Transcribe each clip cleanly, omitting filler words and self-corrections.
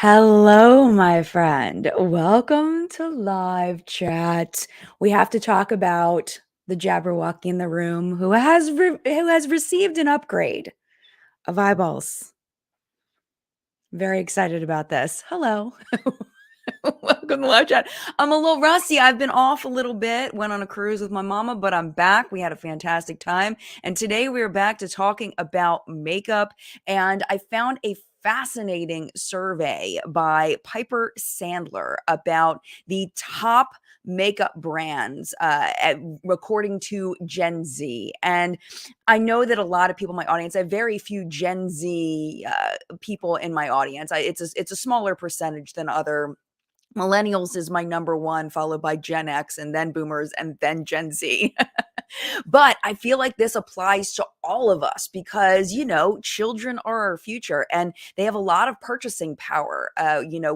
Hello, my friend. Welcome to live chat. We have to talk about the Jabberwocky in the room who has received an upgrade of eyeballs. Very excited about this. Hello. Welcome to live chat. I'm a little rusty. I've been off a little bit, went on a cruise with my mama, but I'm back. We had a fantastic time. And today we are back to talking about makeup. And I found a fascinating survey by Piper Sandler about the top makeup brands according to Gen Z. And I know that a lot of people in my audience, I have very few Gen Z people in my audience. It's a smaller percentage than other. Millennials is my number one, followed by Gen X and then boomers and then Gen Z. But I feel like this applies to all of us because, children are our future and they have a lot of purchasing power.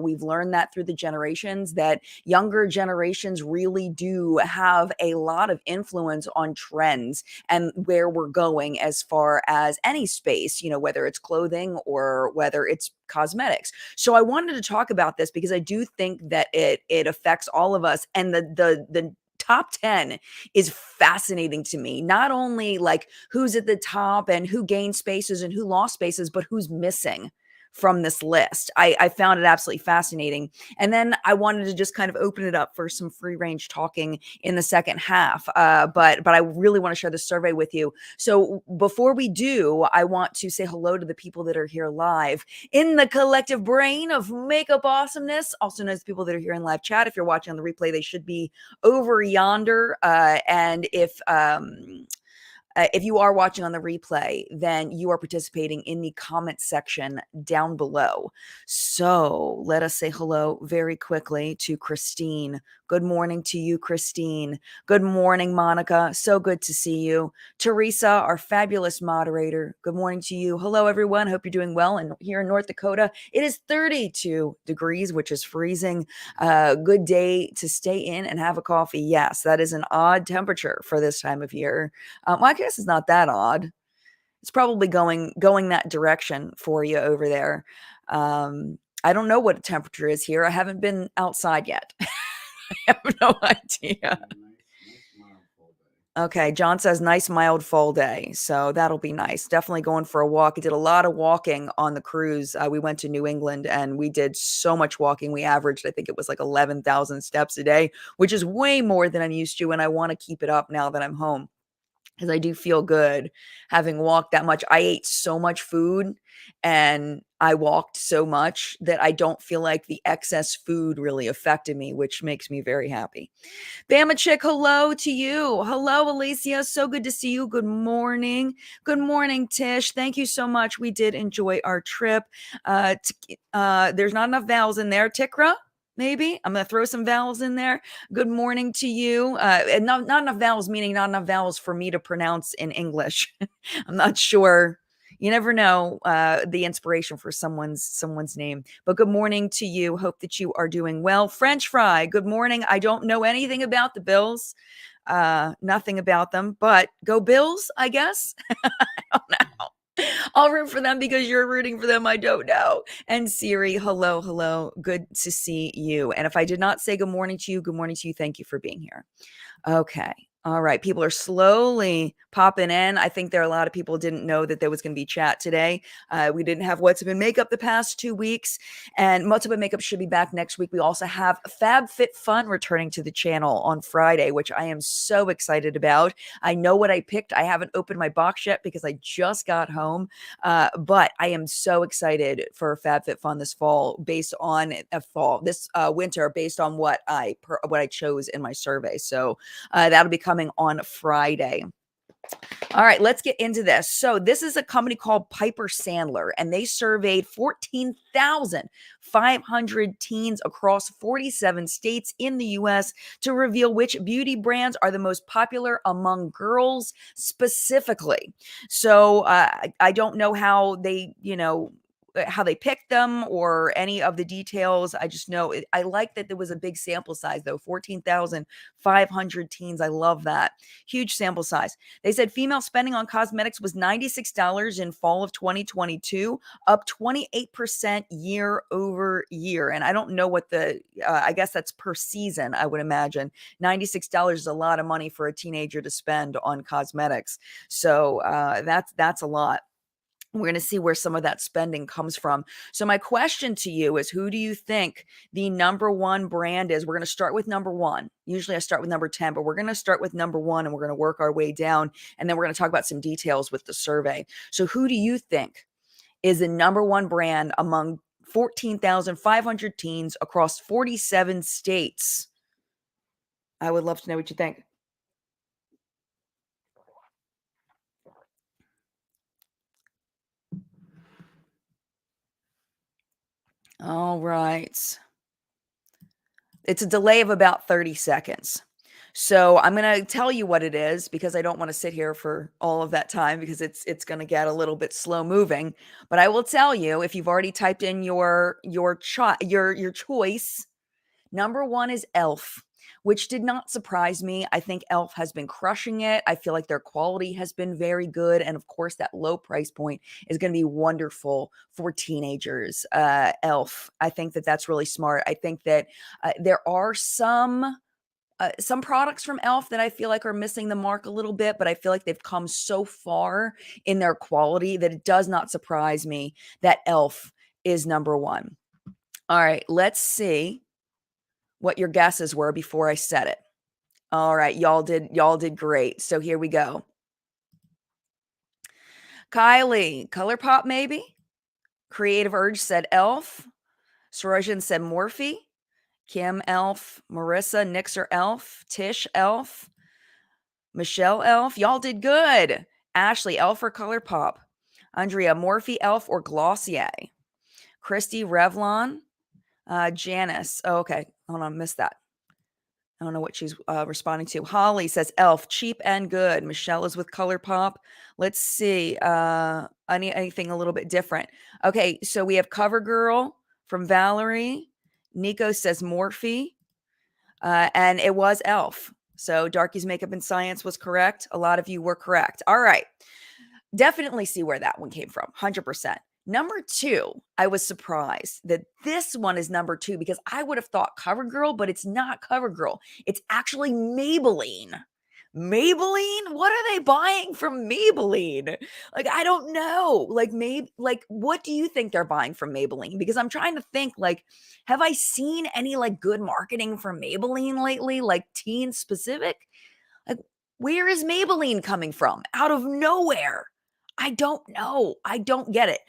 We've learned that through the generations that younger generations really do have a lot of influence on trends and where we're going as far as any space, whether it's clothing or whether it's cosmetics. So I wanted to talk about this because I do think that it affects all of us, and the top 10 is fascinating to me. Not only like who's at the top and who gained spaces and who lost spaces, but who's missing from this list. I found it absolutely fascinating. And then I wanted to just kind of open it up for some free range talking in the second half. But I really want to share this survey with you. So before we do, I want to say hello to the people that are here live in the collective brain of makeup awesomeness, also known as people that are here in live chat. If you're watching on the replay, they should be over yonder. And if you are watching on the replay, then you are participating in the comment section down below. So let us say hello very quickly to Christine. Good morning to you, Christine. Good morning, Monica. So good to see you. Teresa, our fabulous moderator. Good morning to you. Hello, everyone. Hope you're doing well. And here in North Dakota, it is 32 degrees, which is freezing. Good day to stay in and have a coffee. Yes, that is an odd temperature for this time of year. Well, I guess it's not that odd. It's probably going that direction for you over there. I don't know what the temperature is here. I haven't been outside yet. I have no idea. Okay, John says nice mild fall day, so that'll be nice. Definitely going for a walk. I did a lot of walking on the cruise. We went to New England and we did so much walking. We averaged, I think it was like 11,000 steps a day, which is way more than I'm used to, and I want to keep it up now that I'm home because I do feel good having walked that much. I ate so much food and I walked so much that I don't feel like the excess food really affected me, which makes me very happy. Bama Chick, hello to you. Hello, Alicia. So good to see you. Good morning. Good morning, Tish. Thank you so much. We did enjoy our trip. There's not enough vowels in there. Tikra? Maybe I'm going to throw some vowels in there. Good morning to you. And not enough vowels, meaning not enough vowels for me to pronounce in English. I'm not sure. You never know the inspiration for someone's name. But good morning to you. Hope that you are doing well. French fry. Good morning. I don't know anything about the Bills. Nothing about them, but go Bills, I guess. I don't know. I'll root for them because you're rooting for them. I don't know. And Siri, hello. Good to see you. And if I did not say good morning to you, good morning to you. Thank you for being here. Okay. All right. People are slowly popping in. I think there are a lot of people who didn't know that there was going to be chat today. We didn't have What's Up in Makeup the past 2 weeks, and What's Up in Makeup should be back next week. We also have FabFitFun returning to the channel on Friday, which I am so excited about. I know what I picked. I haven't opened my box yet because I just got home, but I am so excited for FabFitFun this fall, based on this winter, based on what I chose in my survey. So that'll be coming on Friday. All right, let's get into this. So this is a company called Piper Sandler, and they surveyed 14,500 teens across 47 states in the U.S. to reveal which beauty brands are the most popular among girls specifically. So I don't know how they, how they picked them or any of the details. I just know I like that there was a big sample size, though. 14,500 teens. I love that. Huge sample size. They said female spending on cosmetics was $96 in fall of 2022, up 28% year over year. And I don't know what I guess that's per season, I would imagine. $96 is a lot of money for a teenager to spend on cosmetics. So that's a lot. We're going to see where some of that spending comes from. So my question to you is, who do you think the number one brand is? We're going to start with number one. Usually I start with number 10, but we're going to start with number one and we're going to work our way down. And then we're going to talk about some details with the survey. So who do you think is the number one brand among 14,500 teens across 47 states? I would love to know what you think. All right. It's a delay of about 30 seconds. So I'm going to tell you what it is because I don't want to sit here for all of that time because it's going to get a little bit slow moving. But I will tell you, if you've already typed in your choice, number one is Elf, which did not surprise me. I think Elf has been crushing it. I feel like their quality has been very good. And of course, that low price point is going to be wonderful for teenagers. Elf, I think that that's really smart. I think that there are some products from Elf that I feel like are missing the mark a little bit, but I feel like they've come so far in their quality that it does not surprise me that Elf is number one. All right, let's see what your guesses were before I said it. All right, y'all did great. So here we go. Kylie, ColourPop maybe? Creative Urge said Elf. Sorojan said Morphe. Kim Elf. Marissa Nixer Elf. Tish Elf. Michelle Elf. Y'all did good. Ashley Elf or ColourPop. Andrea Morphe Elf or Glossier. Christy Revlon. Janice. Oh, okay. Hold on, missed that. I don't know what she's responding to. Holly says Elf, cheap and good. Michelle is with ColourPop. Let's see. Anything a little bit different. Okay, so we have CoverGirl from Valerie. Nico says Morphe. And it was Elf. So Darky's Makeup and Science was correct. A lot of you were correct. All right. Definitely see where that one came from. 100%. Number two, I was surprised that this one is number two because I would have thought CoverGirl, but it's not CoverGirl. It's actually Maybelline. Maybelline? What are they buying from Maybelline? Like, I don't know. Like, what do you think they're buying from Maybelline? Because I'm trying to think, like, have I seen any like good marketing from Maybelline lately? Like teen specific? Like, where is Maybelline coming from? Out of nowhere. I don't know. I don't get it.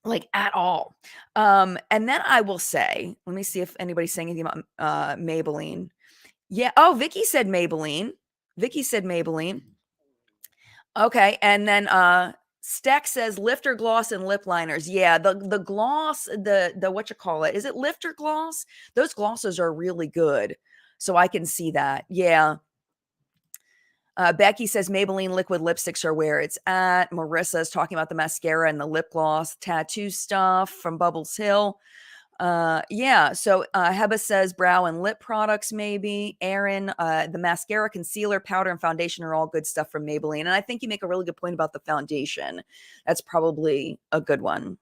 Like at all. And then I will say, let me see if anybody's saying anything about Maybelline. Yeah. Oh, Vicky said Maybelline. Vicky said Maybelline. Okay. And then Steck says lifter gloss and lip liners. Yeah, the gloss, the what you call it? Is it lifter gloss? Those glosses are really good. So I can see that. Yeah. Becky says Maybelline liquid lipsticks are where it's at. Marissa is talking about the mascara and the lip gloss tattoo stuff from Bubbles Hill. Yeah. So Heba says brow and lip products, maybe. Aaron, the mascara, concealer, powder, and foundation are all good stuff from Maybelline. And I think you make a really good point about the foundation. That's probably a good one.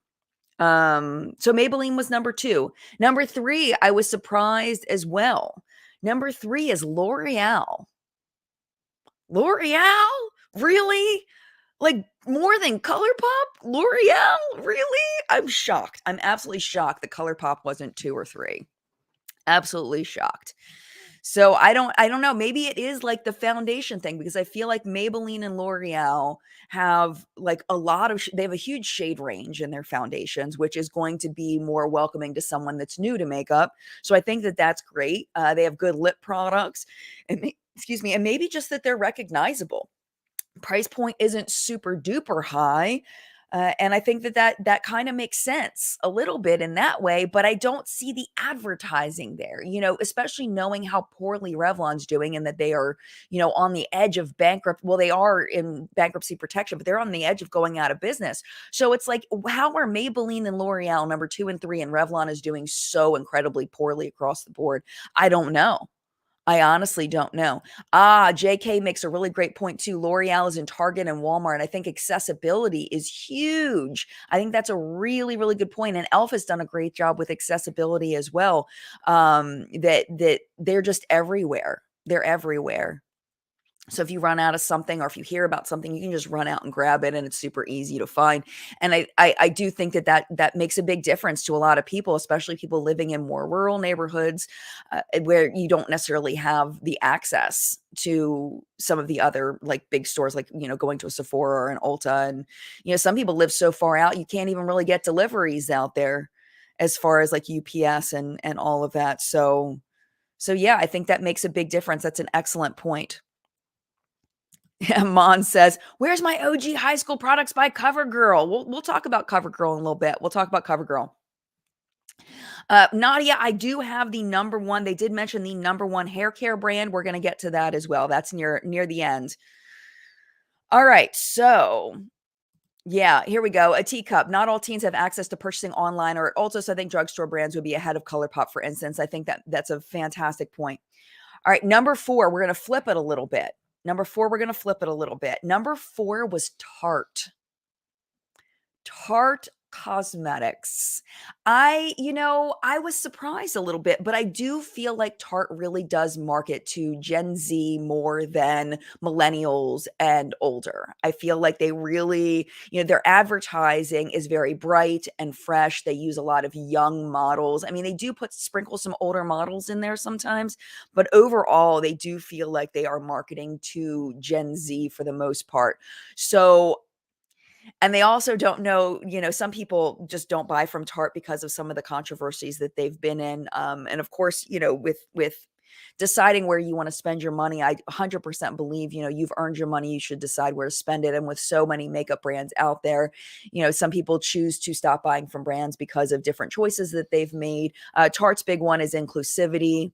So Maybelline was number two. Number three, I was surprised as well. Number three is L'Oreal. L'Oreal? Really? Like more than ColourPop? L'Oreal? Really? I'm shocked. I'm absolutely shocked that ColourPop wasn't two or three. Absolutely shocked. So I don't know. Maybe it is like the foundation thing because I feel like Maybelline and L'Oreal have like a lot of they have a huge shade range in their foundations, which is going to be more welcoming to someone that's new to makeup. So I think that that's great. They have good lip products, and excuse me, and maybe just that they're recognizable. Price point isn't super duper high. And I think that kind of makes sense a little bit in that way, but I don't see the advertising there, especially knowing how poorly Revlon's doing and that they are, on the edge of bankrupt. Well, they are in bankruptcy protection, but they're on the edge of going out of business. So it's like, how are Maybelline and L'Oreal number 2 and 3, and Revlon is doing so incredibly poorly across the board? I don't know. I honestly don't know. JK makes a really great point too. L'Oreal is in Target and Walmart. I think accessibility is huge. I think that's a really, really good point. And Elf has done a great job with accessibility as well. That they're just everywhere. They're everywhere. So if you run out of something or if you hear about something, you can just run out and grab it and it's super easy to find. And I do think that makes a big difference to a lot of people, especially people living in more rural neighborhoods where you don't necessarily have the access to some of the other like big stores, like, going to a Sephora or an Ulta. And, some people live so far out, you can't even really get deliveries out there as far as like UPS and all of that. So yeah, I think that makes a big difference. That's an excellent point. Mon says, "Where's my OG high school products by CoverGirl?" We'll talk about CoverGirl in a little bit. We'll talk about CoverGirl. Nadia, I do have the number one. They did mention the number one hair care brand. We're going to get to that as well. That's near the end. All right, so yeah, here we go. A teacup. Not all teens have access to purchasing online or at Ulta, so I think drugstore brands would be ahead of ColourPop, for instance. I think that's a fantastic point. All right, number 4, we're going to flip it a little bit. Number 4, we're going to flip it a little bit. Number 4 was Tarte. Tarte Cosmetics. I was surprised a little bit, but I do feel like Tarte really does market to Gen Z more than millennials and older. I feel like they really, their advertising is very bright and fresh. They use a lot of young models. I mean, they do sprinkle some older models in there sometimes, but overall, they do feel like they are marketing to Gen Z for the most part. So and they also don't know, some people just don't buy from Tarte because of some of the controversies that they've been in. And of course, with deciding where you want to spend your money, I 100% believe, you've earned your money, you should decide where to spend it. And with so many makeup brands out there, some people choose to stop buying from brands because of different choices that they've made. Tarte's big one is inclusivity.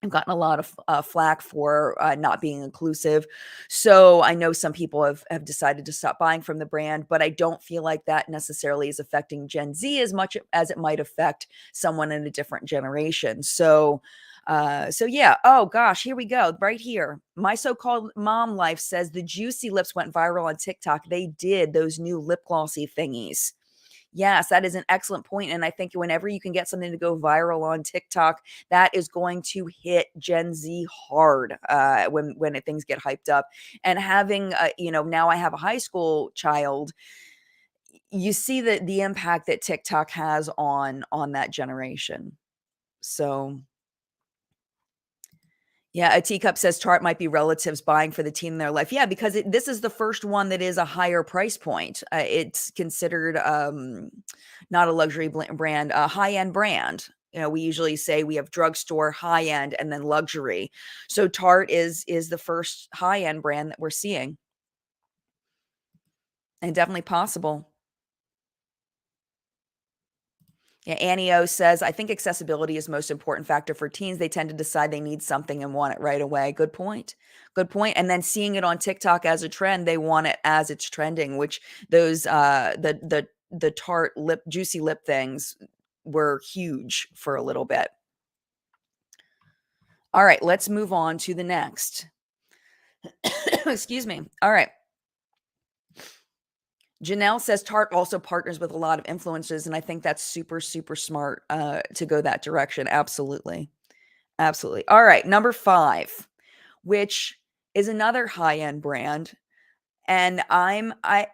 I've gotten a lot of flack for not being inclusive. So I know some people have decided to stop buying from the brand, but I don't feel like that necessarily is affecting Gen Z as much as it might affect someone in a different generation. So yeah. Oh gosh, here we go. Right here. My so-called mom life says the Juicy Lips went viral on TikTok. They did, those new lip glossy thingies. Yes, that is an excellent point, and I think whenever you can get something to go viral on TikTok, that is going to hit Gen Z hard, when things get hyped up. And having, now I have a high school child, you see the impact that TikTok has on that generation. So yeah, a teacup says Tarte might be relatives buying for the teen in their life. Yeah, because this is the first one that is a higher price point. It's considered not a luxury brand, a high-end brand. We usually say we have drugstore, high-end, and then luxury. So Tarte is the first high-end brand that we're seeing, and definitely possible. Yeah, Annie O says, I think accessibility is most important factor for teens. They tend to decide they need something and want it right away. Good point. Good point. And then seeing it on TikTok as a trend, they want it as it's trending, which those the tart lip juicy lip things were huge for a little bit. All right, let's move on to the next. Excuse me. All right. Janelle says Tarte also partners with a lot of influencers, and I think that's super, super smart to go that direction. Absolutely. Absolutely. All right, number 5, which is another high-end brand, and I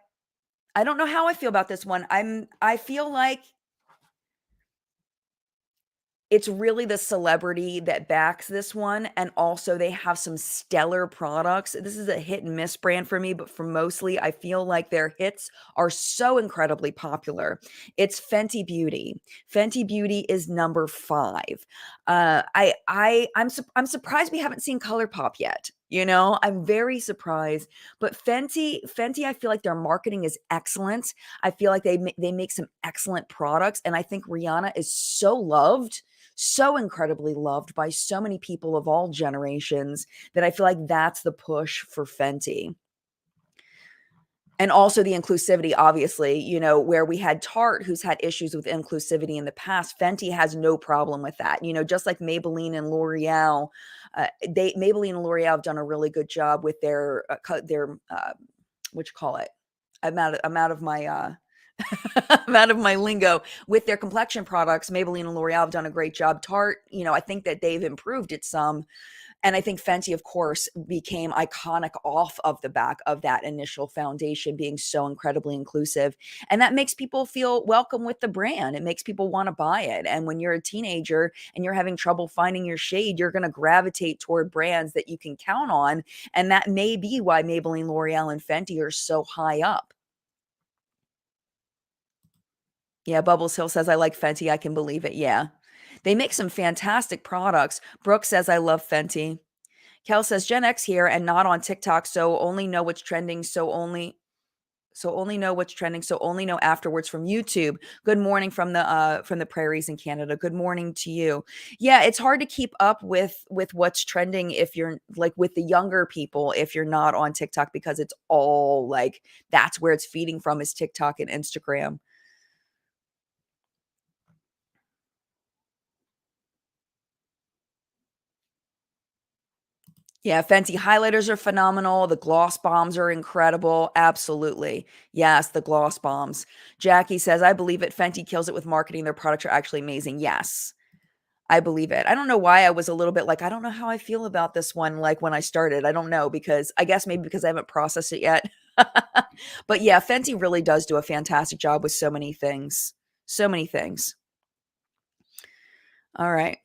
don't know how I feel about this one. I feel like it's really the celebrity that backs this one, and also they have some stellar products. This is a hit and miss brand for me, but for mostly, I feel like their hits are so incredibly popular. It's Fenty Beauty. Fenty Beauty is number 5. I'm surprised we haven't seen ColourPop yet. I'm very surprised. But Fenty, I feel like their marketing is excellent. I feel like they make some excellent products, and I think Rihanna is so loved, so incredibly loved by so many people of all generations that I feel like that's the push for Fenty. And also the inclusivity, obviously, where we had Tarte, who's had issues with inclusivity in the past. Fenty has no problem with that. Just like Maybelline and L'Oreal, Maybelline and L'Oreal have done a really good job with what you call it? I'm out of my I'm out of my lingo with their complexion products. Maybelline and L'Oreal have done a great job. Tarte, I think that they've improved it some. And I think Fenty, of course, became iconic off of the back of that initial foundation being so incredibly inclusive. And that makes people feel welcome with the brand. It makes people want to buy it. And when you're a teenager and you're having trouble finding your shade, you're going to gravitate toward brands that you can count on. And that may be why Maybelline, L'Oreal, and Fenty are so high up. Yeah, Bubbles Hill says, I like Fenty. I can believe it. Yeah. They make some fantastic products. Brooke says, I love Fenty. Kel says, Gen X here and not on TikTok, so only know what's trending, so only know what's trending, so only know afterwards from YouTube. Good morning from the prairies in Canada. Good morning to you. Yeah, it's hard to keep up with what's trending if you're like with the younger people if you're not on TikTok because it's all like that's where it's feeding from is TikTok and Instagram. Yeah, Fenty highlighters are phenomenal. The gloss bombs are incredible. Absolutely. Yes, the gloss bombs. Jackie says, I believe it. Fenty kills it with marketing. Their products are actually amazing. Yes, I believe it. I don't know why I was a little bit like, I don't know how I feel about this one, like when I started. I don't know because I guess maybe because I haven't processed it yet. But yeah, Fenty really does do a fantastic job with so many things. So many things. All right.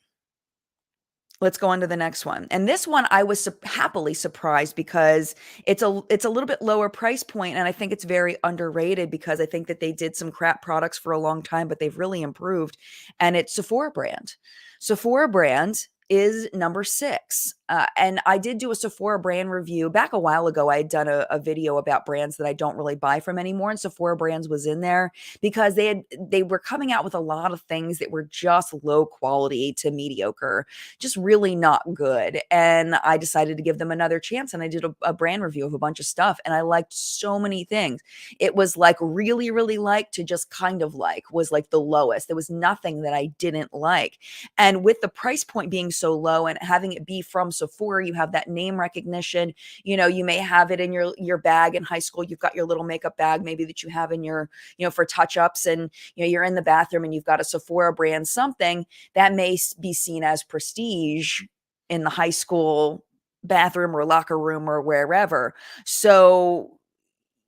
Let's go on to the next one. And this one I was happily surprised because it's a little bit lower price point, and I think it's very underrated because I think that they did some crap products for a long time, but they've really improved. And it's Sephora brand. Sephora brand is number 6. And I did do a Sephora brand review back a while ago. I had done a video about brands that I don't really buy from anymore, and Sephora brands was in there because they were coming out with a lot of things that were just low quality to mediocre, just really not good. And I decided to give them another chance, and I did a brand review of a bunch of stuff, and I liked so many things. It was like really, really like to just kind of like was like the lowest. There was nothing that I didn't like. And with the price point being so low and having it be from Sephora, you have that name recognition. You may have it in your bag in high school. You've got your little makeup bag maybe that you have in your, for touch-ups, and you're in the bathroom and you've got a Sephora brand something that may be seen as prestige in the high school bathroom or locker room or wherever. So,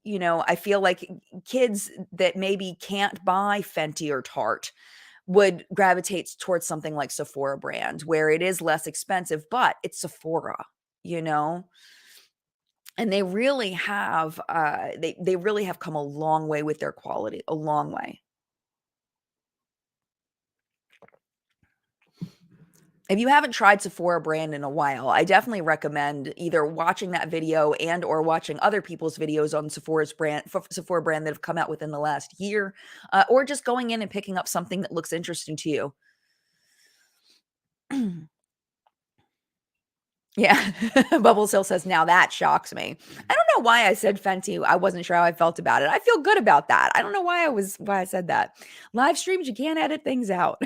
I feel like kids that maybe can't buy Fenty or Tarte would gravitate towards something like Sephora brand where it is less expensive, but it's Sephora, you know? And they really have they really have come a long way with their quality, a long way. If you haven't tried Sephora brand in a while, I definitely recommend either watching that video and or watching other people's videos on Sephora brand that have come out within the last year, or just going in and picking up something that looks interesting to you. Yeah. Bubbles Hill says, now that shocks me. I don't know why I said Fenty. I wasn't sure how I felt about it. I feel good about that. I don't know why I said that. Live streams, you can't edit things out.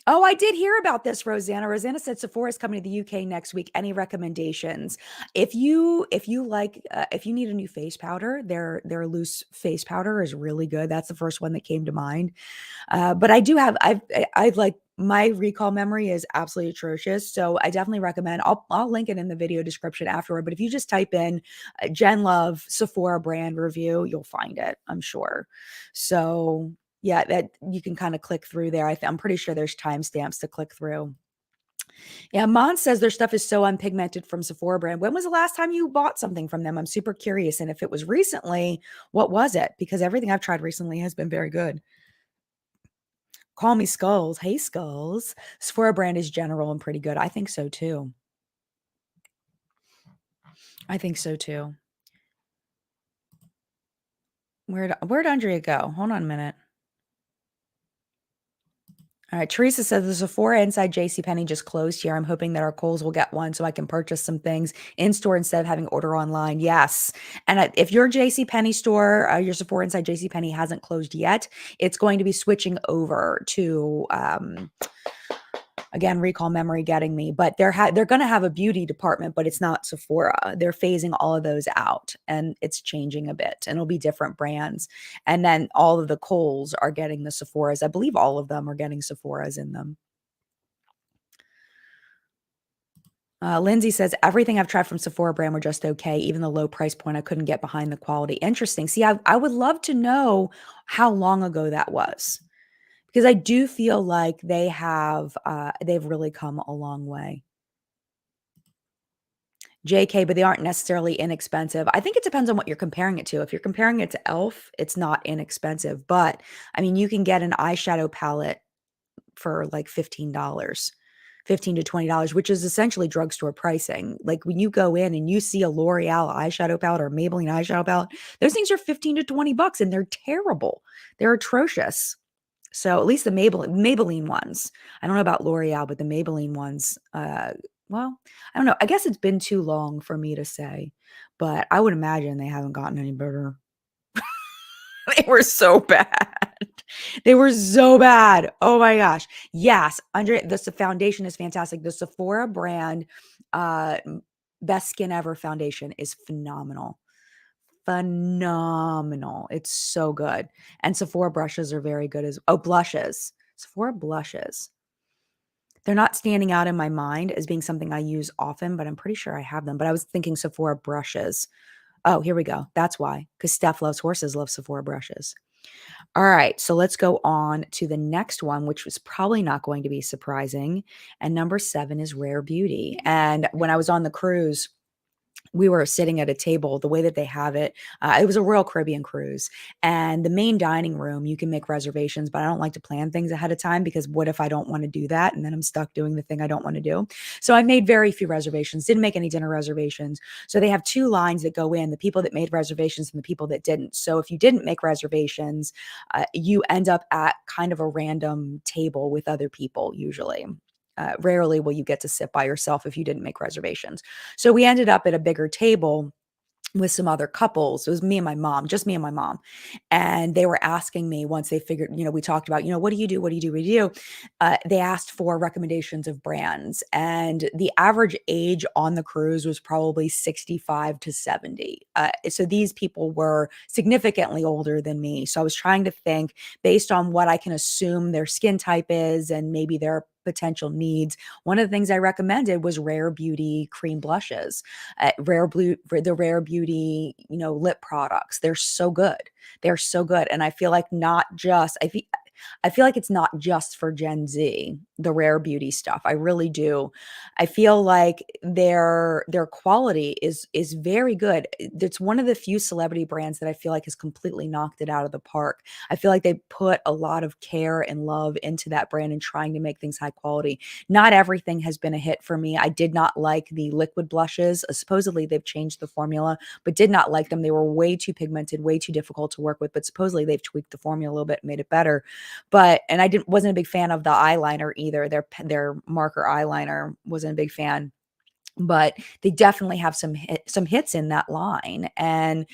Oh, I did hear about this, Rosanna. Rosanna said Sephora is coming to the UK next week. Any recommendations? If you need a new face powder, their loose face powder is really good. That's the first one that came to mind. But I like my recall memory is absolutely atrocious. So I definitely recommend. I'll link it in the video description afterward. But if you just type in Jen Love Sephora brand review, you'll find it. I'm sure. So yeah, that you can kind of click through there. I'm pretty sure there's timestamps to click through. Yeah, Mon says their stuff is so unpigmented from Sephora brand. When was the last time you bought something from them? I'm super curious. And if it was recently, what was it? Because everything I've tried recently has been very good. Call me Skulls. Hey, Skulls. Sephora brand is general and pretty good. I think so too. I think so too. Where'd Andrea go? Hold on a minute. All right, Teresa says the Sephora inside JCPenney just closed here. I'm hoping that our Kohl's will get one so I can purchase some things in store instead of having order online. Yes. And if your JCPenney store, your Sephora inside JCPenney hasn't closed yet, it's going to be switching over to again, recall memory getting me, but they're going to have a beauty department, but it's not Sephora. They're phasing all of those out and it's changing a bit and it'll be different brands. And then all of the Kohl's are getting the Sephoras. I believe all of them are getting Sephoras in them. Lindsay says, everything I've tried from Sephora brand were just okay. Even the low price point, I couldn't get behind the quality. Interesting. See, I would love to know how long ago that was because I do feel like they've really come a long way. JK, but they aren't necessarily inexpensive. I think it depends on what you're comparing it to. If you're comparing it to e.l.f., it's not inexpensive, but I mean, you can get an eyeshadow palette for like $15, 15 to $20, which is essentially drugstore pricing. Like when you go in and you see a L'Oreal eyeshadow palette or Maybelline eyeshadow palette, those things are 15 to 20 bucks and they're terrible. They're atrocious. So at least the Maybelline ones. I don't know about L'Oreal, but the Maybelline ones, well, I don't know. I guess it's been too long for me to say, but I would imagine they haven't gotten any better. They were so bad. They were so bad. Oh my gosh. Yes, the foundation is fantastic. The Sephora brand Best Skin Ever foundation is phenomenal. Phenomenal. It's so good. And Sephora brushes are very good blushes. Sephora blushes. They're not standing out in my mind as being something I use often, but I'm pretty sure I have them. But I was thinking Sephora brushes. Oh, here we go. That's why. Because Steph loves horses, loves Sephora brushes. All right. So let's go on to the next one, which was probably not going to be surprising. And number 7 is Rare Beauty. And when I was on the cruise, we were sitting at a table the way that they have it. It was a Royal Caribbean cruise, and the main dining room, you can make reservations, but I don't like to plan things ahead of time because what if I don't want to do that? And then I'm stuck doing the thing I don't want to do. So I made very few reservations, didn't make any dinner reservations. So they have 2 lines that go in, the people that made reservations and the people that didn't. So if you didn't make reservations, you end up at kind of a random table with other people usually. Rarely will you get to sit by yourself if you didn't make reservations. So we ended up at a bigger table with some other couples. It was me and my mom, just me and my mom. And they were asking me once they figured, we talked about, what do you do? What do you do? What do you do? They asked for recommendations of brands. And the average age on the cruise was probably 65 to 70. So these people were significantly older than me. So I was trying to think based on what I can assume their skin type is and maybe their potential needs. One of the things I recommended was Rare Beauty cream blushes, the Rare Beauty, lip products. They're so good. They're so good. And I feel like I feel like it's not just for Gen Z, the Rare Beauty stuff. I really do. I feel like their quality is very good. It's one of the few celebrity brands that I feel like has completely knocked it out of the park. I feel like they put a lot of care and love into that brand and trying to make things high quality. Not everything has been a hit for me. I did not like the liquid blushes. Supposedly they've changed the formula, but did not like them. They were way too pigmented, way too difficult to work with, but supposedly they've tweaked the formula a little bit, made it better. And I wasn't a big fan of the eyeliner either. Their marker eyeliner, wasn't a big fan. But they definitely have some hits in that line. And,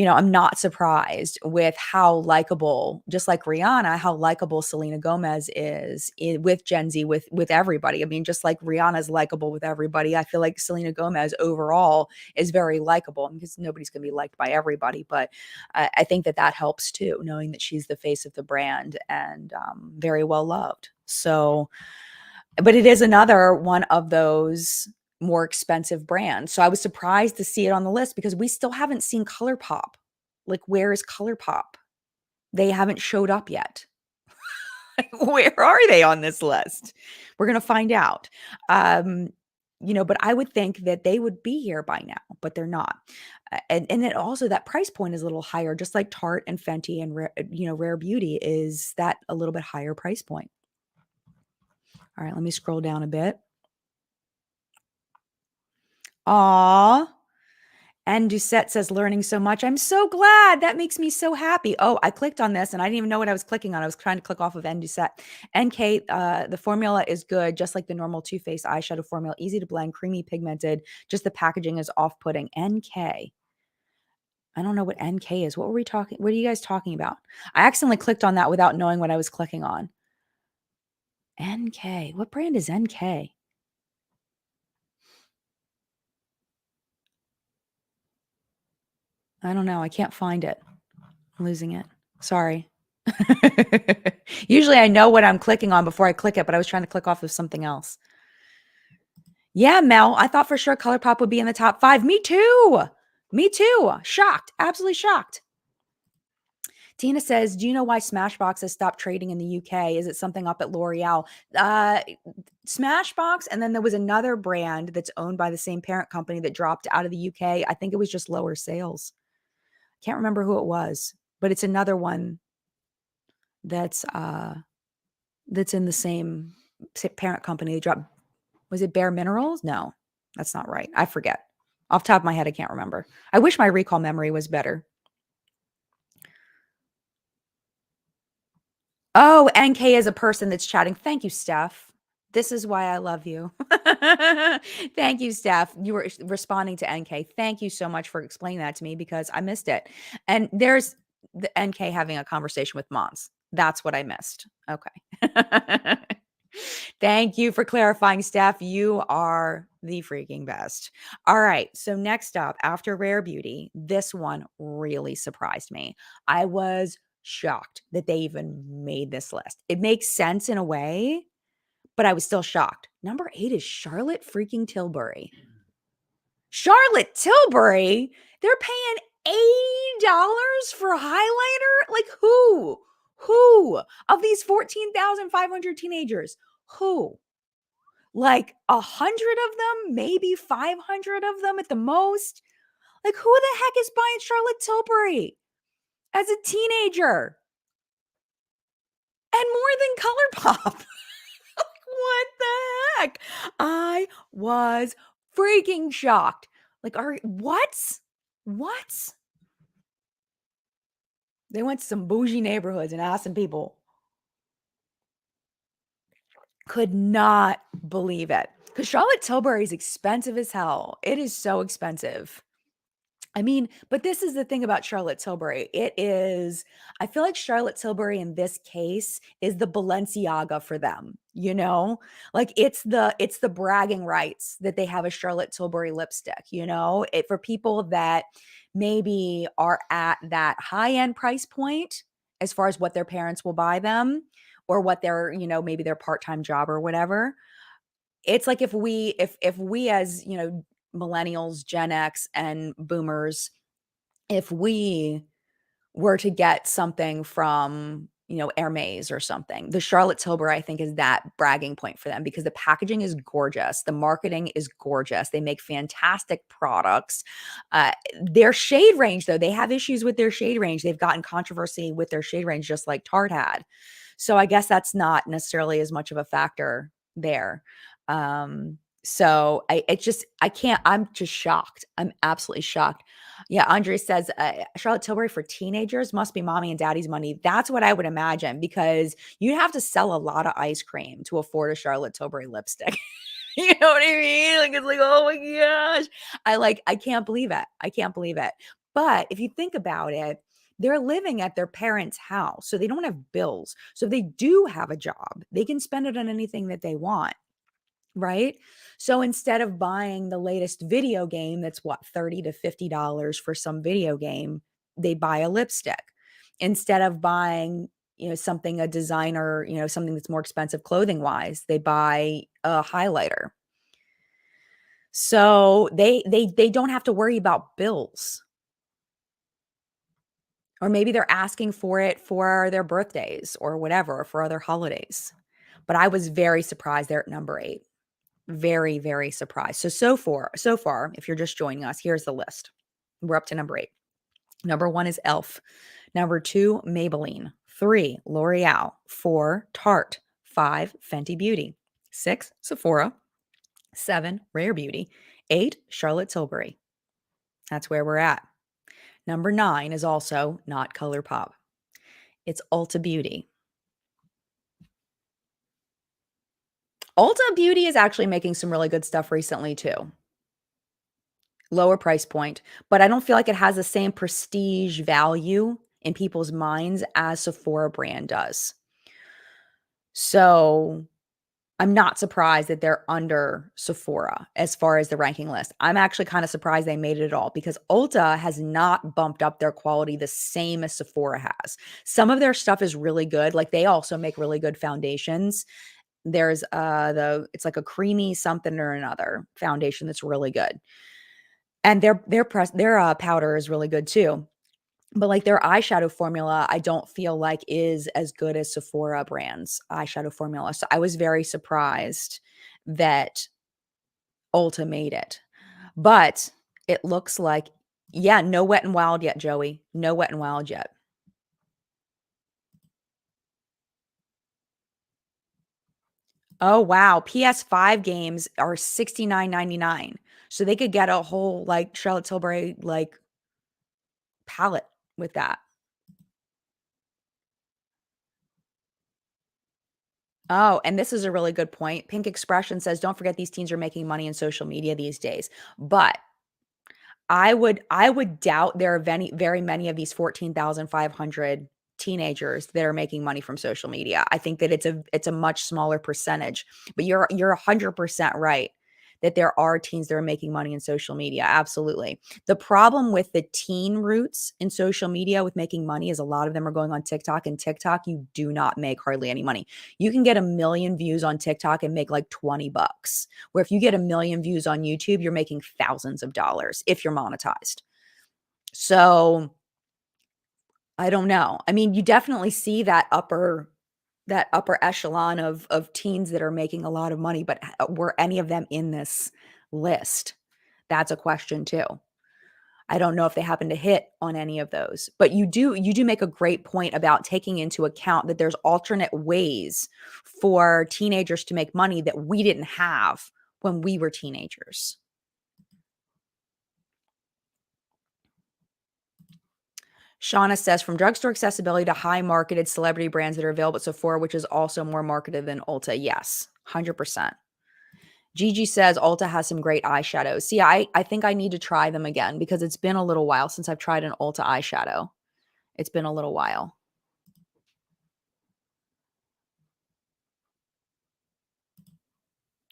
I'm not surprised with how likable, just like Rihanna, how likable Selena Gomez is with Gen Z, with everybody. I mean, just like Rihanna's likable with everybody, I feel like Selena Gomez overall is very likable because nobody's going to be liked by everybody. But I think that helps too, knowing that she's the face of the brand and very well loved. So, but it is another one of those more expensive brands. So I was surprised to see it on the list because we still haven't seen ColourPop. Like, where is ColourPop? They haven't showed up yet. Where are they on this list? We're going to find out. But I would think that they would be here by now, but they're not. And then also that price point is a little higher, just like Tarte and Fenty and Rare Beauty is that a little bit higher price point. All right, let me scroll down a bit. Aw. And Doucette says, learning so much. I'm so glad. That makes me so happy. Oh, I clicked on this and I didn't even know what I was clicking on. I was trying to click off of N Doucette. NK, the formula is good, just like the normal Too Faced eyeshadow formula. Easy to blend, creamy, pigmented. Just the packaging is off-putting. NK. I don't know what NK is. What were we talking? What are you guys talking about? I accidentally clicked on that without knowing what I was clicking on. NK. What brand is NK? I don't know. I can't find it. I'm losing it. Sorry. Usually I know what I'm clicking on before I click it, but I was trying to click off of something else. Yeah, Mel, I thought for sure ColourPop would be in the top 5. Me too. Me too. Shocked. Absolutely shocked. Tina says, do you know why Smashbox has stopped trading in the UK? Is it something up at L'Oreal? Smashbox, and then there was another brand that's owned by the same parent company that dropped out of the UK. I think it was just lower sales. Can't remember who it was, but it's another one that's in the same parent company. They dropped. Was it Bare Minerals? No, that's not right. I forget. Off the top of my head, I can't remember. I wish my recall memory was better. Oh, NK is a person that's chatting. Thank you, Steph. This is why I love you. Thank you, Steph. You were responding to NK. Thank you so much for explaining that to me because I missed it. And there's the NK having a conversation with Mons. That's what I missed. Okay. Thank you for clarifying, Steph. You are the freaking best. All right. So next up, after Rare Beauty, this one really surprised me. I was shocked that they even made this list. It makes sense in a way, but I was still shocked. Number 8 is Charlotte freaking Tilbury. Charlotte Tilbury? They're paying $80 for a highlighter? Like who? Who? Of these 14,500 teenagers, who? Like 100 of them, maybe 500 of them at the most. Like who the heck is buying Charlotte Tilbury as a teenager? And more than ColourPop. What the heck? I was freaking shocked. Like, what? What? They went to some bougie neighborhoods and asked some people. Could not believe it. Because Charlotte Tilbury is expensive as hell. It is so expensive. I mean, but this is the thing about Charlotte Tilbury. I feel like Charlotte Tilbury in this case is the Balenciaga for them, you know? Like it's the bragging rights that they have a Charlotte Tilbury lipstick, you know? It for people that maybe are at that high-end price point as far as what their parents will buy them or what their, maybe their part-time job or whatever. It's like if we as, millennials, Gen X, and boomers, if we were to get something from, Hermes or something, the Charlotte Tilbury, I think, is that bragging point for them because the packaging is gorgeous. The marketing is gorgeous. They make fantastic products. Their shade range, though, they have issues with their shade range. They've gotten controversy with their shade range, just like Tarte had. So I guess that's not necessarily as much of a factor there. So I can't, I'm just shocked. I'm absolutely shocked. Yeah. Andre says, Charlotte Tilbury for teenagers must be mommy and daddy's money. That's what I would imagine because you'd have to sell a lot of ice cream to afford a Charlotte Tilbury lipstick. You know what I mean? Like, it's like, oh my gosh. I can't believe it. I can't believe it. But if you think about it, they're living at their parents' house. So they don't have bills. So if they do have a job, they can spend it on anything that they want. Right? So instead of buying the latest video game that's what, $30 to $50 for some video game, they buy a lipstick. Instead of buying, something a designer, something that's more expensive clothing wise, they buy a highlighter. So they don't have to worry about bills. Or maybe they're asking for it for their birthdays or whatever, for other holidays. But I was very surprised they're at number 8. Very, very surprised. So far, if you're just joining us, here's the list. We're up to number 8. Number 1 is Elf. Number 2, Maybelline. 3, L'Oreal. 4, Tarte. 5, Fenty Beauty. 6, Sephora. 7, Rare Beauty. 8, Charlotte Tilbury. That's where we're at. Number 9 is also not ColourPop. It's Ulta Beauty. Ulta Beauty is actually making some really good stuff recently too. Lower price point, but I don't feel like it has the same prestige value in people's minds as Sephora brand does. So, I'm not surprised that they're under Sephora as far as the ranking list. I'm actually kind of surprised they made it at all because Ulta has not bumped up their quality the same as Sephora has. Some of their stuff is really good. Like they also make really good foundations. There's it's like a creamy something or another foundation that's really good. And their powder is really good too. But, like, their eyeshadow formula, I don't feel like is as good as Sephora brand's eyeshadow formula. So I was very surprised that Ulta made it. But it looks like yeah, no Wet n Wild yet, Joey. No Wet n Wild yet. Oh, wow. PS5 games are $69.99. So they could get a whole, like, Charlotte Tilbury, like, palette with that. Oh, and this is a really good point. Pink Expression says, "Don't forget these teens are making money in social media these days." But I would doubt there are very many of these 14,500 teenagers that are making money from social media. I think that it's a much smaller percentage. But you're 100% right that there are teens that are making money in social media. Absolutely. The problem with the teen roots in social media with making money is a lot of them are going on TikTok, and TikTok you do not make hardly any money. You can get a million views on TikTok and make like 20 bucks. Where if you get a million views on YouTube, you're making thousands of dollars if you're monetized. So, I don't know. I mean, you definitely see that upper echelon of teens that are making a lot of money, but were any of them in this list? That's a question too. I don't know if they happen to hit on any of those. But you do make a great point about taking into account that there's alternate ways for teenagers to make money that we didn't have when we were teenagers. Shauna says, from drugstore accessibility to high marketed celebrity brands that are available at Sephora, which is also more marketed than Ulta. Yes, 100%. Gigi says Ulta has some great eyeshadows. See, I think I need to try them again because it's been a little while since I've tried an Ulta eyeshadow. It's been a little while.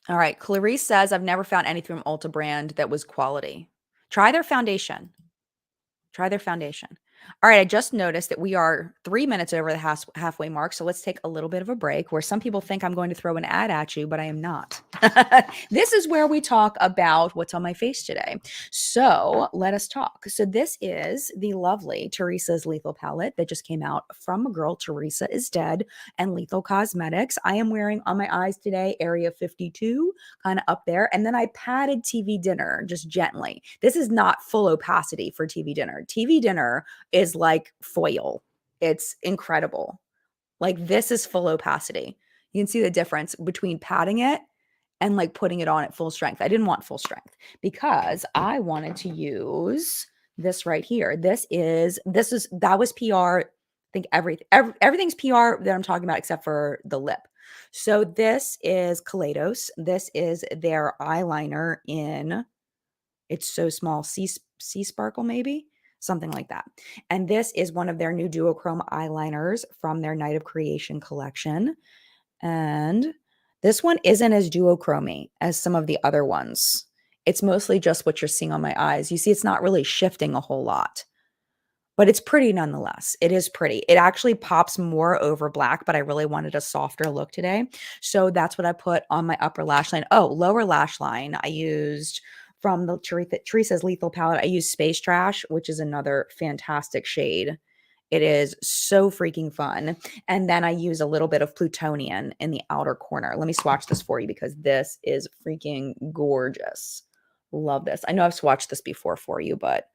All right. Clarice says, I've never found anything from Ulta brand that was quality. Try their foundation. Try their foundation. All right, I just noticed that we are 3 minutes over the halfway mark, so let's take a little bit of a break where some people think I'm going to throw an ad at you, but I am not. This is where we talk about what's on my face today. So let us talk. So this is the lovely Teresa's Lethal palette that just came out from a girl, Teresa is Dead, and Lethal Cosmetics. I am wearing on my eyes today Area 52, kind of up there, and then I patted TV Dinner just gently. This is not full opacity for TV Dinner. TV Dinner is like foil. It's incredible. Like this is full opacity. You can see the difference between patting it and like putting it on at full strength. I didn't want full strength because I wanted to use this right here. That was PR. I think everything's PR that I'm talking about except for the lip. So this is Kaleidos. This is their eyeliner in it's so small. Sea Sparkle, maybe? Something like that. And this is one of their new duochrome eyeliners from their Night of Creation collection. And this one isn't as duochromy as some of the other ones. It's mostly just what you're seeing on my eyes. You see, it's not really shifting a whole lot, but it's pretty nonetheless. It is pretty. It actually pops more over black, but I really wanted a softer look today. So that's what I put on my upper lash line. Oh, lower lash line. I used from the Teresa's Lethal palette. I used Space Trash, which is another fantastic shade. It is so freaking fun. And then I use a little bit of Plutonian in the outer corner. Let me swatch this for you because this is freaking gorgeous. Love this. I know I've swatched this before for you, but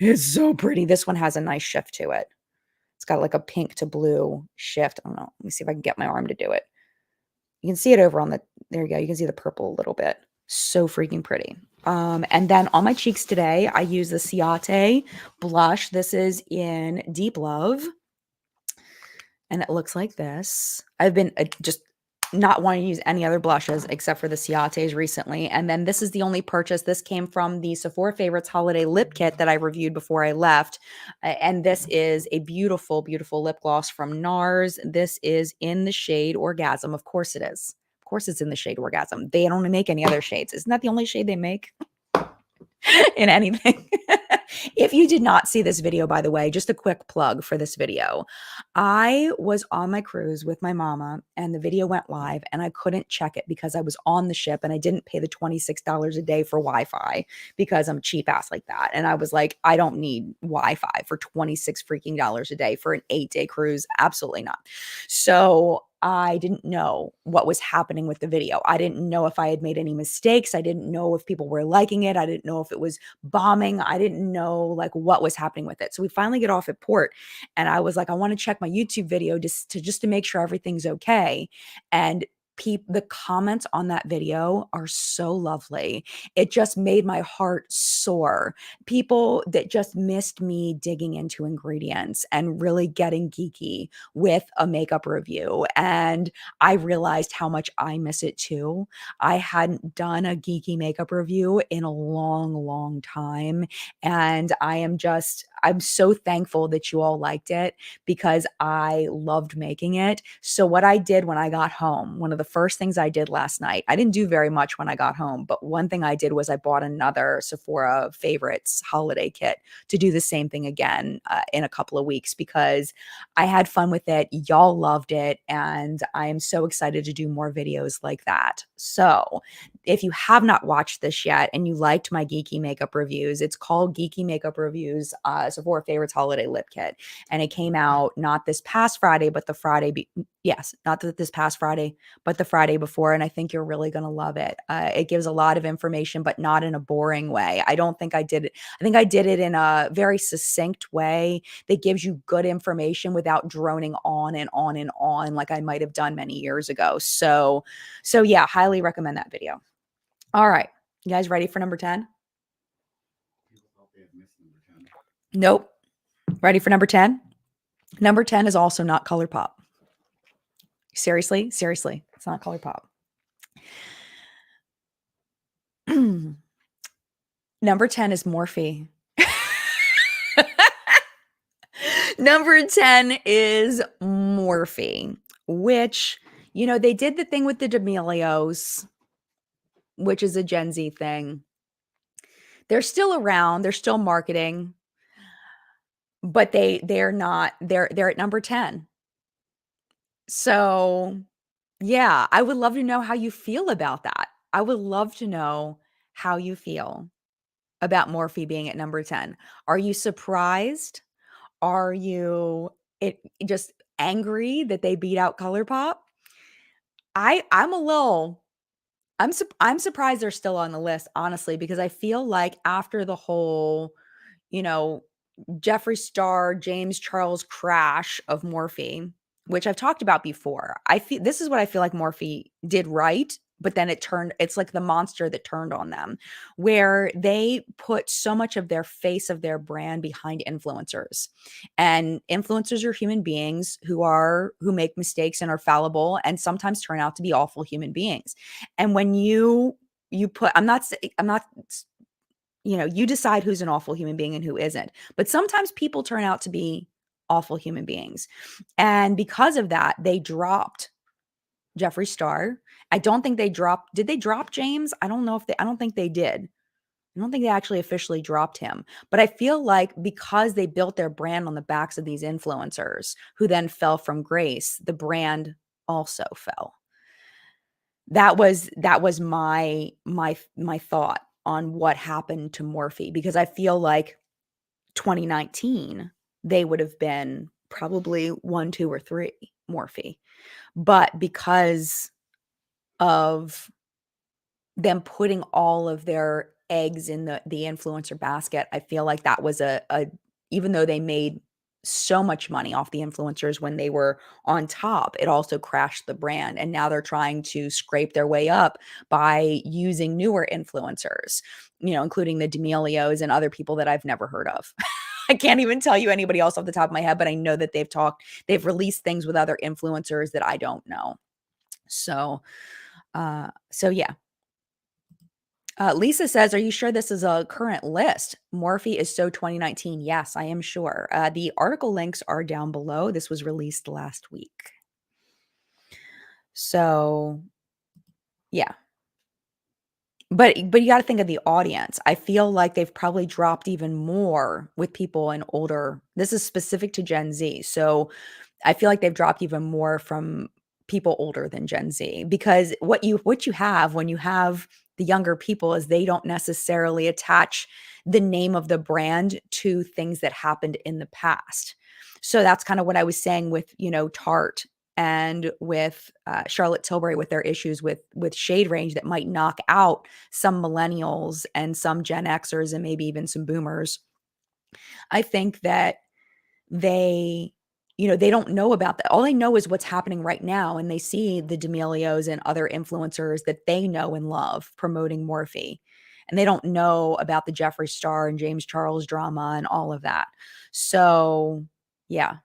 it's so pretty. This one has a nice shift to it. It's got like a pink to blue shift. I don't know. Let me see if I can get my arm to do it. You can see it over on the there you go. You can see the purple a little bit. So freaking pretty. And then on my cheeks today, I use the Ciate blush. This is in Deep Love, and it looks like this. I've been just not wanting to use any other blushes except for the Ciates recently. And then this is the only purchase. This came from the Sephora Favorites Holiday Lip Kit that I reviewed before I left. And this is a beautiful, beautiful lip gloss from NARS. This is in the shade Orgasm. Of course it is. Of course it's in the shade Orgasm. They don't make any other shades. Isn't that the only shade they make? In anything. If you did not see this video, by the way, just a quick plug for this video. I was on my cruise with my mama and the video went live and I couldn't check it because I was on the ship and I didn't pay the $26 a day for Wi-Fi because I'm cheap ass like that. And I was like, I don't need Wi-Fi for 26 freaking dollars a day for an 8-day cruise. Absolutely not. So I didn't know what was happening with the video. I didn't know if I had made any mistakes. I didn't know if people were liking it. I didn't know if it was bombing. I didn't know like what was happening with it. So we finally get off at port and I was like, I want to check my YouTube video just to make sure everything's okay. And the comments on that video are so lovely. It just made my heart soar. People that just missed me digging into ingredients and really getting geeky with a makeup review. And I realized how much I miss it too. I hadn't done a geeky makeup review in a long, long time. And I'm so thankful that you all liked it because I loved making it. So what I did when I got home, one of the first things I did last night, I didn't do very much when I got home, but one thing I did was I bought another Sephora Favorites holiday kit to do the same thing again in a couple of weeks because I had fun with it. Y'all loved it. And I am so excited to do more videos like that. So if you have not watched this yet and you liked my geeky makeup reviews, it's called Geeky Makeup Reviews, Sephora Favorites Holiday Lip Kit. And it came out not this past Friday, but the Friday, not this past Friday, but the Friday before. And I think you're really going to love it. It gives a lot of information, but not in a boring way. I don't think I did it. I think I did it in a very succinct way that gives you good information without droning on and on and on like I might have done many years ago. So yeah, highly recommend that video. All right. You guys ready for number 10? Nope. Ready for number 10? Number 10 is also not ColourPop. Seriously? Seriously. It's not ColourPop. Number 10 is Morphe. Number 10 is Morphe, which, they did the thing with the D'Amelios, which is a Gen Z thing. They're still around. They're still marketing, but they're not, they're at number 10. So yeah, I would love to know how you feel about that. I would love to know how you feel about Morphe being at number 10. Are you surprised? Are you just angry that they beat out ColourPop? I'm a little I'm surprised they're still on the list, honestly, because I feel like after the whole, you know, Jeffree Star, James Charles crash of Morphe, which I've talked about before. This is what I feel like Morphe did right, but then it's like the monster that turned on them, where they put so much of their face of their brand behind influencers. And influencers are human beings who make mistakes and are fallible and sometimes turn out to be awful human beings. And when you put I'm not you decide who's an awful human being and who isn't. But sometimes people turn out to be awful human beings. And because of that, they dropped Jeffree Star. I don't think did they drop James? I don't think they did. I don't think they actually officially dropped him. But I feel like because they built their brand on the backs of these influencers who then fell from grace, the brand also fell. That was my thought on what happened to Morphe, because I feel like 2019 they would have been probably 1, 2, or 3 Morphe. But because of them putting all of their eggs in the influencer basket. I feel like that was a even though they made so much money off the influencers when they were on top, it also crashed the brand, and now they're trying to scrape their way up by using newer influencers, including the D'Amelios and other people that I've never heard of. I can't even tell you anybody else off the top of my head, but I know that they've released things with other influencers that I don't know. So yeah. Lisa says, "Are you sure this is a current list? Morphe is so 2019." Yes, I am sure. The article links are down below. This was released last week. So, yeah. But you gotta think of the audience. I feel like they've probably dropped even more with people in older, this is specific to Gen Z. So I feel like they've dropped even more from people older than Gen Z, because what you have when you have the younger people is they don't necessarily attach the name of the brand to things that happened in the past. So that's kind of what I was saying with, Tarte and with Charlotte Tilbury, with their issues with shade range that might knock out some millennials and some Gen Xers and maybe even some boomers. I think that they they don't know about that. All they know is what's happening right now, and they see the D'Amelios and other influencers that they know and love promoting Morphe, and they don't know about the Jeffree Star and James Charles drama and all of that. So, yeah,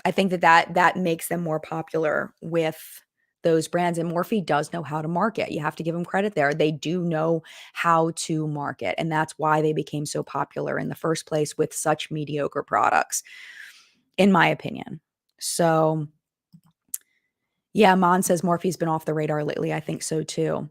I think that makes them more popular with those brands, and Morphe does know how to market. You have to give them credit there. They do know how to market, and that's why they became so popular in the first place with such mediocre products, in my opinion. So, yeah, Mon says Morphe's been off the radar lately. I think so too.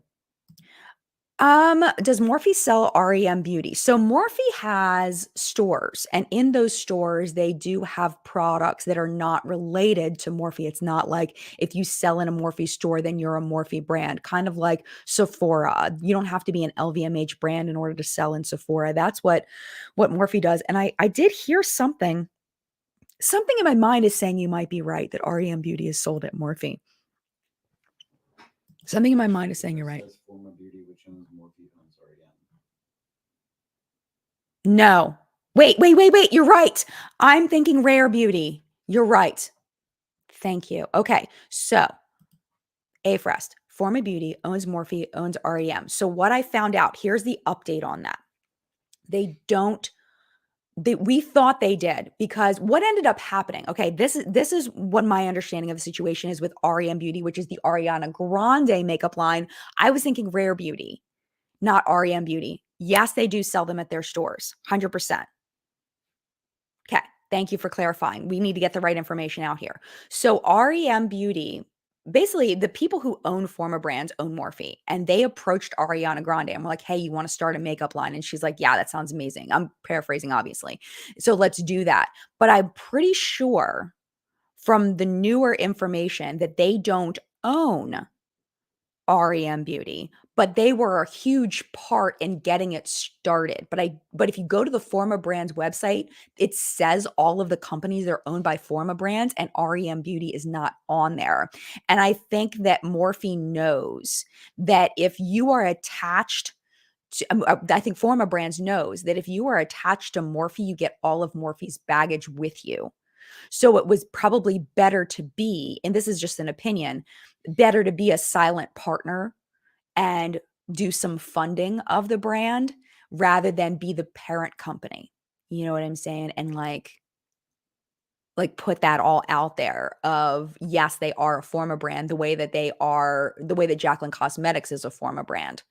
Does Morphe sell REM Beauty? So Morphe has stores, and in those stores, they do have products that are not related to Morphe. It's not like if you sell in a Morphe store, then you're a Morphe brand, kind of like Sephora. You don't have to be an LVMH brand in order to sell in Sephora. That's what Morphe does. And I did hear something in my mind is saying you might be right, that REM Beauty is sold at Morphe. Something in my mind is saying you're right. No. Wait. You're right. I'm thinking Rare Beauty. You're right. Thank you. Okay. So, Afrest, Forma Beauty owns Morphe, owns REM. So, what I found out, here's the update on that. They don't we thought they did, because what ended up happening, okay, this is what my understanding of the situation is with REM Beauty, which is the Ariana Grande makeup line. I was thinking Rare Beauty, not REM Beauty. Yes, they do sell them at their stores, 100%. Okay, thank you for clarifying. We need to get the right information out here. So REM Beauty, basically the people who own Forma Brands own Morphe, and they approached Ariana Grande and were like, "Hey, you want to start a makeup line?" And she's like, "Yeah, that sounds amazing." I'm paraphrasing, obviously. So let's do that. But I'm pretty sure from the newer information that they don't own REM Beauty, but they were a huge part in getting it started. But if you go to the Forma Brands website, it says all of the companies that are owned by Forma Brands, and REM Beauty is not on there. And I think that Morphe knows that if you are attached to, I think Forma Brands knows that if you are attached to Morphe, you get all of Morphe's baggage with you. So it was probably better to be, and this is just an opinion, better to be a silent partner and do some funding of the brand rather than be the parent company. You know what I'm saying? And like put that all out there of, yes, they are a Forma brand, the way that Jacqueline Cosmetics is a Forma brand,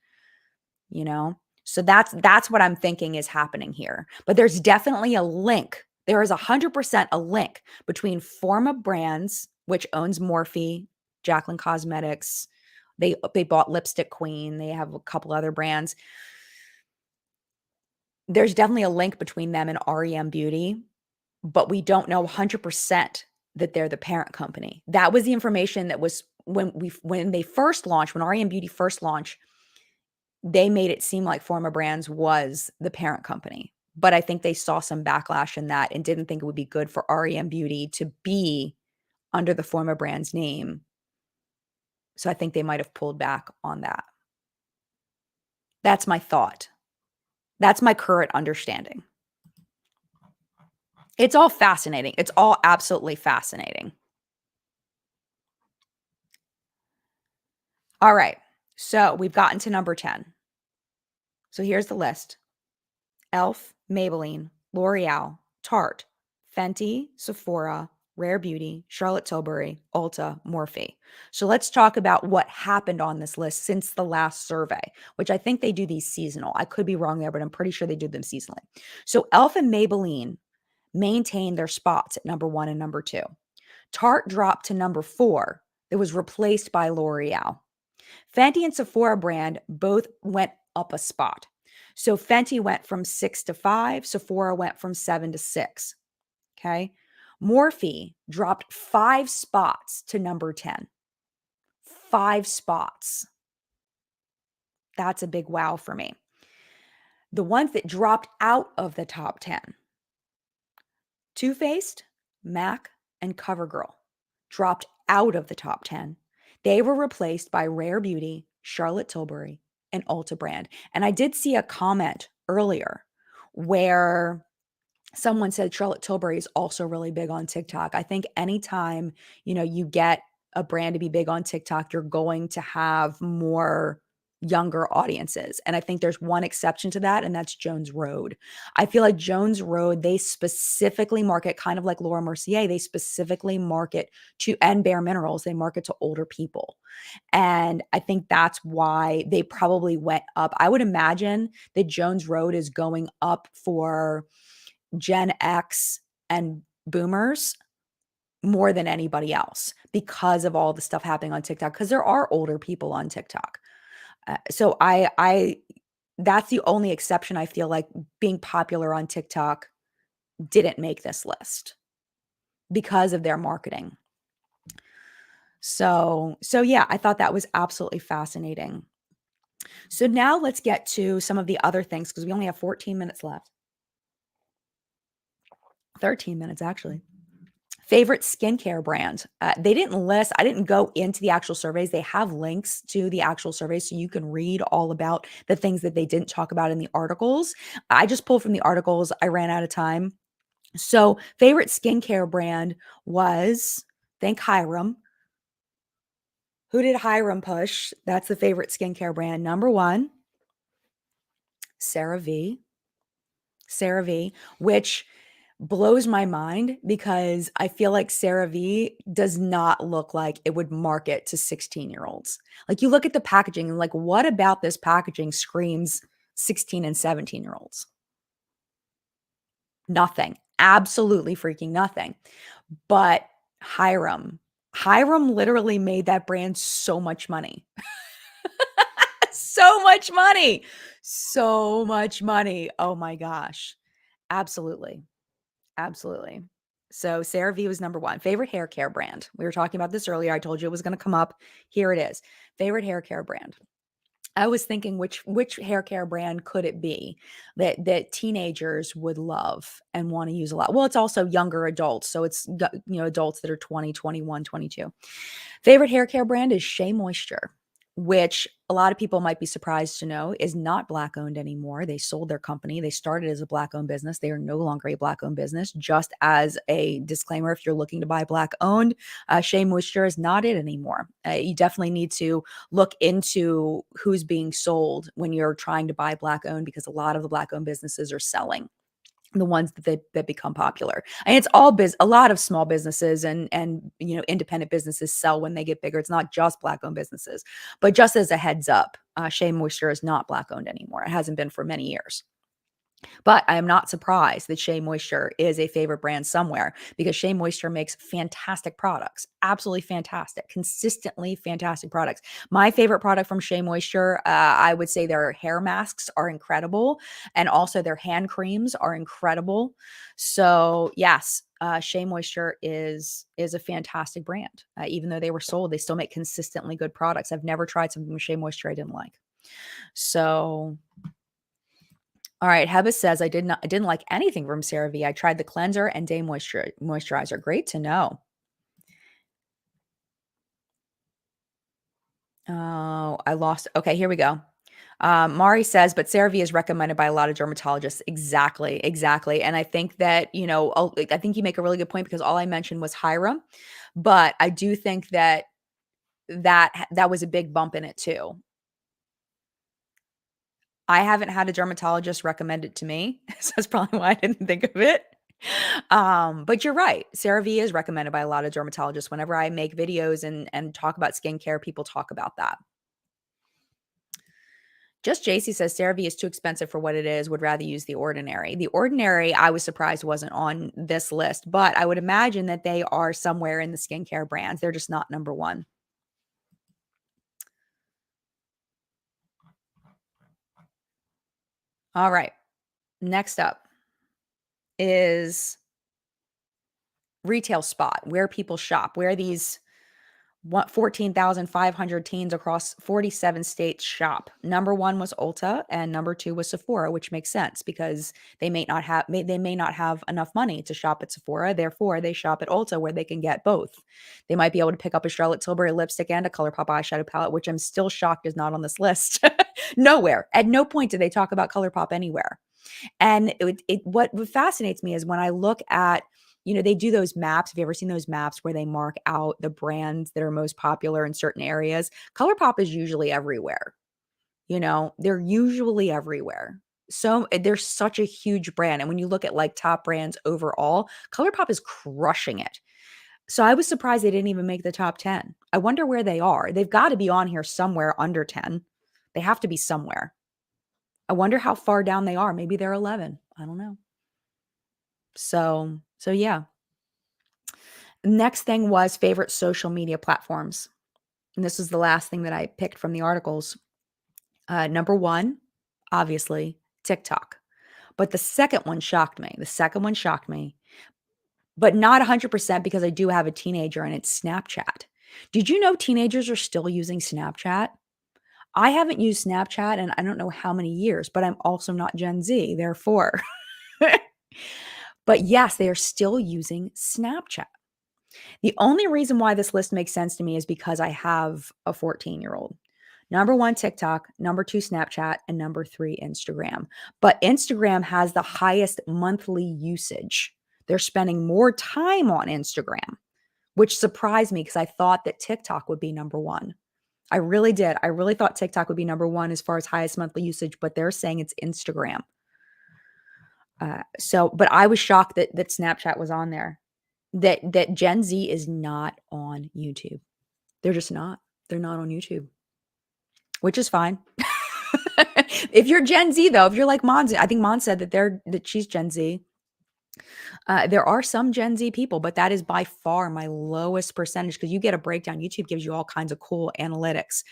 you know? So that's what I'm thinking is happening here. But there's definitely a link. There is 100% a link between Forma Brands, which owns Morphe, Jacqueline Cosmetics. They bought Lipstick Queen. They have a couple other brands. There's definitely a link between them and REM Beauty, but we don't know 100% that they're the parent company. That was the information that was when they first launched, when REM Beauty first launched, they made it seem like Forma Brands was the parent company. But I think they saw some backlash in that and didn't think it would be good for REM Beauty to be under the Forma Brands name. So I think they might have pulled back on that. That's my thought. That's my current understanding. It's all fascinating. It's all absolutely fascinating. All right. So we've gotten to number 10. So here's the list: Elf, Maybelline, L'Oreal, Tarte, Fenty, Sephora, Rare Beauty, Charlotte Tilbury, Ulta, Morphe. So let's talk about what happened on this list since the last survey, which I think they do these seasonal. I could be wrong there, but I'm pretty sure they do them seasonally. So Elf and Maybelline maintained their spots at number 1 and number 2. Tarte dropped to number 4. It was replaced by L'Oreal. Fenty and Sephora brand both went up a spot. So Fenty went from 6 to 5, Sephora went from 7 to 6. Okay. Morphe dropped 5 spots to number 10. 5 spots. That's a big wow for me. The ones that dropped out of the top 10: Too Faced, MAC, and CoverGirl dropped out of the top 10. They were replaced by Rare Beauty, Charlotte Tilbury, and Ulta brand. And I did see a comment earlier where someone said Charlotte Tilbury is also really big on TikTok. I think anytime, you get a brand to be big on TikTok, you're going to have more younger audiences. And I think there's one exception to that, and that's Jones Road. I feel like Jones Road, they specifically market, kind of like Laura Mercier, they specifically market to, and Bare Minerals, they market to older people. And I think that's why they probably went up. I would imagine that Jones Road is going up for Gen X and boomers more than anybody else because of all the stuff happening on TikTok, because there are older people on TikTok. So that's the only exception. I feel like being popular on TikTok didn't make this list because of their marketing. So yeah, I thought that was absolutely fascinating. So now let's get to some of the other things, because we only have 14 minutes left. 13 minutes, actually. Favorite skincare brand. They didn't list, I didn't go into the actual surveys. They have links to the actual surveys so you can read all about the things that they didn't talk about in the articles. I just pulled from the articles. I ran out of time. So favorite skincare brand was, thank Hiram. Who did Hiram push? That's the favorite skincare brand. Number 1, CeraVe. CeraVe, which blows my mind because I feel like CeraVe does not look like it would market to 16-year-olds. Like, you look at the packaging and like, what about this packaging screams 16 and 17-year-olds? Nothing. Absolutely freaking nothing. But Hiram literally made that brand so much money. So much money. So much money. Oh my gosh. Absolutely. Absolutely. So CeraVe was number 1. Favorite hair care brand. We were talking about this earlier. I told you it was going to come up. Here it is. Favorite hair care brand. I was thinking which hair care brand could it be that teenagers would love and want to use a lot. Well, it's also younger adults. So it's adults that are 20, 21, 22. Favorite hair care brand is Shea Moisture, which a lot of people might be surprised to know is not Black owned anymore. They sold their company. They started as a Black owned business. They are no longer a Black owned business. Just as a disclaimer, if you're looking to buy Black owned, Shea Moisture is not it anymore. You definitely need to look into who's being sold when you're trying to buy Black owned, because a lot of the Black owned businesses are selling, the ones that become popular. And it's all a lot of small businesses and independent businesses sell when they get bigger. It's not just Black owned businesses. But just as a heads up, Shea Moisture is not Black owned anymore. It hasn't been for many years. But I am not surprised that Shea Moisture is a favorite brand somewhere, because Shea Moisture makes fantastic products. Absolutely fantastic. Consistently fantastic products. My favorite product from Shea Moisture, I would say their hair masks are incredible, and also their hand creams are incredible. So yes, Shea Moisture is a fantastic brand. Even though they were sold, they still make consistently good products. I've never tried something with Shea Moisture I didn't like. So all right, Heba says, I didn't like anything from CeraVe. I tried the cleanser and day moisturizer. Great to know. Oh, I lost. Okay, here we go. Mari says, but CeraVe is recommended by a lot of dermatologists. Exactly, exactly. And I think that, I think you make a really good point because all I mentioned was Hiram, but I do think that that was a big bump in it too. I haven't had a dermatologist recommend it to me, so that's probably why I didn't think of it. But you're right. CeraVe is recommended by a lot of dermatologists. Whenever I make videos and talk about skincare, people talk about that. Just JC says CeraVe is too expensive for what it is, would rather use the Ordinary. The Ordinary, I was surprised wasn't on this list, but I would imagine that they are somewhere in the skincare brands. They're just not number one. All right. Next up is retail spot, where people shop, where these 14,500 teens across 47 states shop. Number one was Ulta, and number two was Sephora, which makes sense because they may not have enough money to shop at Sephora. Therefore, they shop at Ulta where they can get both. They might be able to pick up a Charlotte Tilbury lipstick and a ColourPop eyeshadow palette, which I'm still shocked is not on this list. Nowhere. At no point did they talk about ColourPop anywhere. And what fascinates me is when I look at, they do those maps. Have you ever seen those maps where they mark out the brands that are most popular in certain areas? ColourPop is usually everywhere. They're usually everywhere. So they're such a huge brand. And when you look at like top brands overall, ColourPop is crushing it. So I was surprised they didn't even make the top 10. I wonder where they are. They've got to be on here somewhere under 10. They have to be somewhere. I wonder how far down they are. Maybe they're 11. I don't know. So yeah. Next thing was favorite social media platforms. And this is the last thing that I picked from the articles. Number one, obviously, TikTok. But the second one shocked me. But not 100% because I do have a teenager and it's Snapchat. Did you know teenagers are still using Snapchat? I haven't used Snapchat in I don't know how many years, but I'm also not Gen Z, therefore. But yes, they are still using Snapchat. The only reason why this list makes sense to me is because I have a 14-year-old. Number one, TikTok. Number two, Snapchat. And number three, Instagram. But Instagram has the highest monthly usage. They're spending more time on Instagram, which surprised me because I thought that TikTok would be number one. I really did. I really thought TikTok would be number one as far as highest monthly usage, but they're saying it's Instagram. But I was shocked that Snapchat was on there. That Gen Z is not on YouTube. They're just not. They're not on YouTube, which is fine. If you're Gen Z though, if you're like Mon, I think Mon said that she's Gen Z. There are some Gen Z people, but that is by far my lowest percentage because you get a breakdown. YouTube gives you all kinds of cool analytics.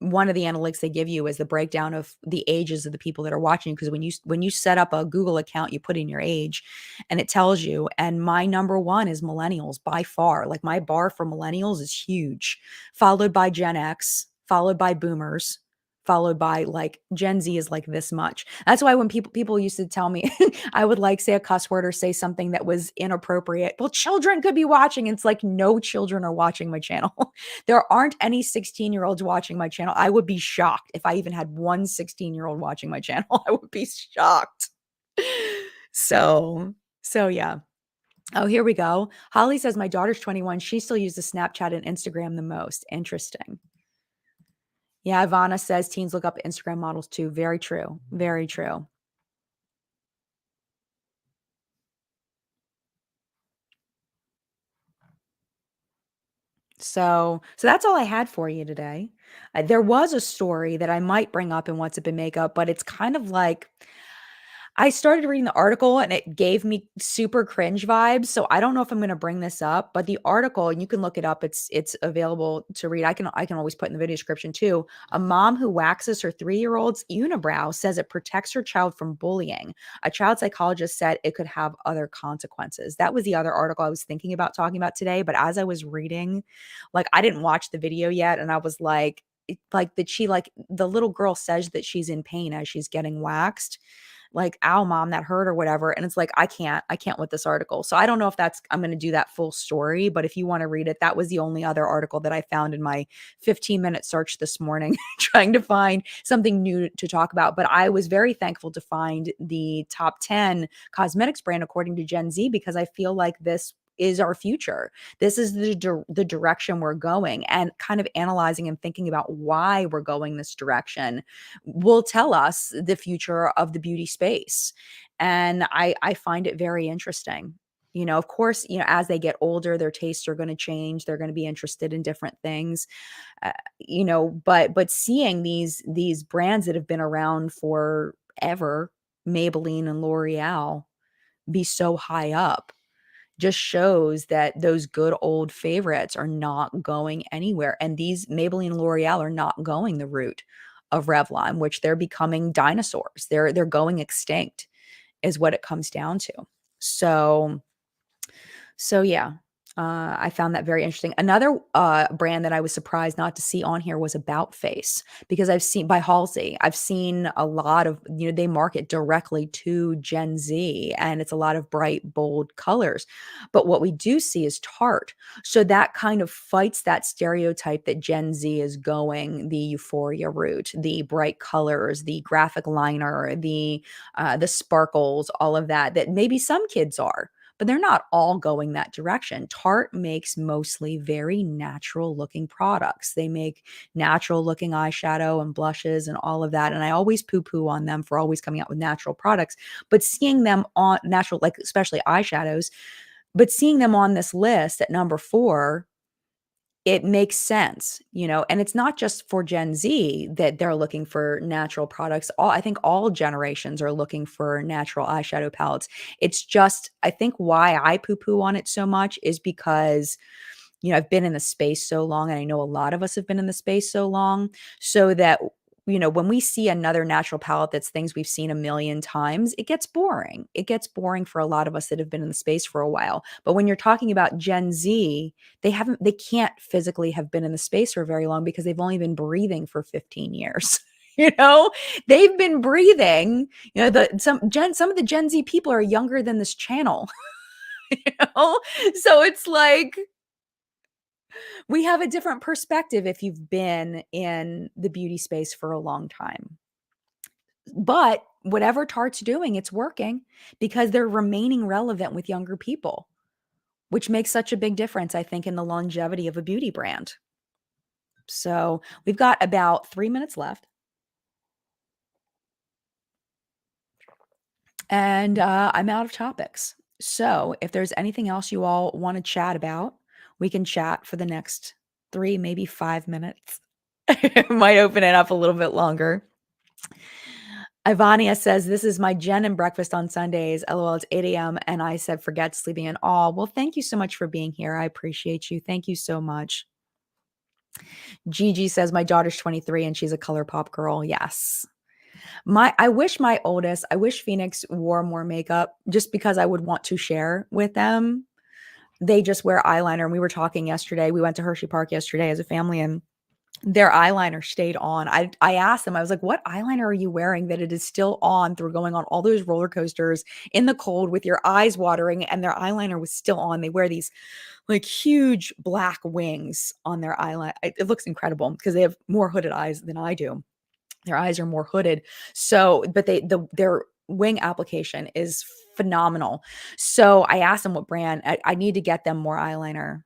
One of the analytics they give you is the breakdown of the ages of the people that are watching. Because when you set up a Google account, you put in your age and it tells you. And my number one is millennials by far. Like my bar for millennials is huge, followed by Gen X, followed by boomers, followed by like Gen Z is like this much. That's why when people used to tell me I would like say a cuss word or say something that was inappropriate. Well, children could be watching. It's like no children are watching my channel. There aren't any 16-year-olds watching my channel. I would be shocked if I even had one 16-year-old watching my channel. I would be shocked. So yeah. Oh, here we go. Holly says my daughter's 21. She still uses Snapchat and Instagram the most. Interesting. Yeah, Ivana says teens look up Instagram models too. Very true. Very true. So that's all I had for you today. There was a story that I might bring up in What's Up in Makeup, but it's kind of like I started reading the article and it gave me super cringe vibes. So I don't know if I'm going to bring this up, but the article, and you can look it up. It's available to read. I can always put in the video description too. A mom who waxes her 3-year-old's unibrow says it protects her child from bullying. A child psychologist said it could have other consequences. That was the other article I was thinking about talking about today. But as I was reading, like I didn't watch the video yet, and I was like the little girl says that she's in pain as she's getting waxed. like, "Ow, mom, that hurt," or whatever, and it's like, I can't with this article. So I don't know if that's I'm gonna do that full story, but if you wanna read it, that was the only other article that I found in my 15-minute search this morning trying to find something new to talk about, but I was very thankful to find the top 10 cosmetics brand according to Gen Z because I feel like this is our future. This is the direction we're going, and kind of analyzing and thinking about why we're going this direction will tell us the future of the beauty space. And I find it very interesting. Of course, as they get older, their tastes are going to change. They're going to be interested in different things. But seeing these brands that have been around forever, Maybelline and L'Oreal, be so high up just shows that those good old favorites are not going anywhere. And these Maybelline and L'Oreal are not going the route of Revlon, which they're becoming dinosaurs. They're going extinct, is what it comes down to. So yeah, I found that very interesting. Another brand that I was surprised not to see on here was About Face, because I've seen by Halsey. I've seen a lot of, they market directly to Gen Z, and it's a lot of bright, bold colors. But what we do see is Tarte. So that kind of fights that stereotype that Gen Z is going the euphoria route, the bright colors, the graphic liner, the sparkles, all of that, that maybe some kids are, but they're not all going that direction. Tarte makes mostly very natural looking products. They make natural looking eyeshadow and blushes and all of that. And I always poo poo on them for always coming out with natural products, but seeing them on natural, like especially eyeshadows, but seeing them on this list at number 4, it makes sense, and it's not just for Gen Z that they're looking for natural products. I think all generations are looking for natural eyeshadow palettes. It's just, I think why I poo-poo on it so much is because, I've been in the space so long, and I know a lot of us have been in the space so long, so that, when we see another natural palette that's things we've seen a million times, it gets boring. It gets boring for a lot of us that have been in the space for a while. But when you're talking about Gen Z, they can't physically have been in the space for very long because they've only been breathing for 15 years. You know, they've been breathing, some of the Gen Z people are younger than this channel, you know? So it's like, we have a different perspective if you've been in the beauty space for a long time. But whatever Tarte's doing, it's working because they're remaining relevant with younger people, which makes such a big difference, I think, in the longevity of a beauty brand. So we've got about 3 minutes left. And I'm out of topics. So if there's anything else you all want to chat about, we can chat for the next 3, maybe 5 minutes. Might open it up a little bit longer. Ivania says, "This is my Jen and breakfast on Sundays. LOL, it's 8 a.m. And I said, forget sleeping in all." Well, thank you so much for being here. I appreciate you. Thank you so much. Gigi says, "My daughter's 23 and she's a color pop girl." Yes. I wish Phoenix wore more makeup just because I would want to share with them. They just wear eyeliner. And we were talking yesterday. We went to Hershey Park yesterday as a family, and their eyeliner stayed on. I asked them, I was like, "What eyeliner are you wearing that it is still on through going on all those roller coasters in the cold with your eyes watering?" And their eyeliner was still on. They wear these like huge black wings on their eyeliner. It looks incredible because they have more hooded eyes than I do. Their eyes are more hooded. So, but their wing application is phenomenal. So I asked them what brand. I need to get them more eyeliner.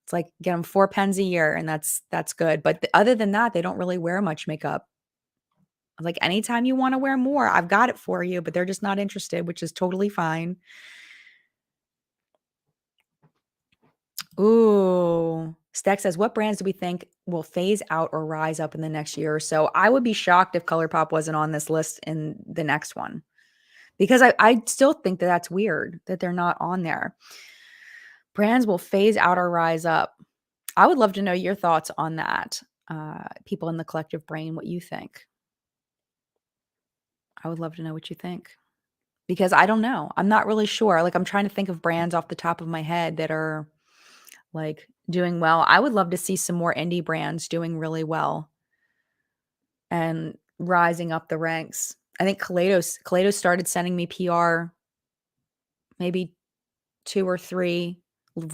It's like, get them 4 pens a year, and that's good. But other than that, they don't really wear much makeup. Like, anytime you wanna wear more, I've got it for you, but they're just not interested, which is totally fine. Ooh. Stack says, "What brands do we think will phase out or rise up in the next year or so?" I would be shocked if ColourPop wasn't on this list in the next one, because I still think that that's weird that they're not on there. Brands will phase out or rise up. I would love to know your thoughts on that. People in the collective brain, what you think. I would love to know what you think, because I don't know. I'm not really sure. Like, I'm trying to think of brands off the top of my head that are like doing well. I would love to see some more indie brands doing really well and rising up the ranks. I think Kaleidos started sending me PR maybe 2 or 3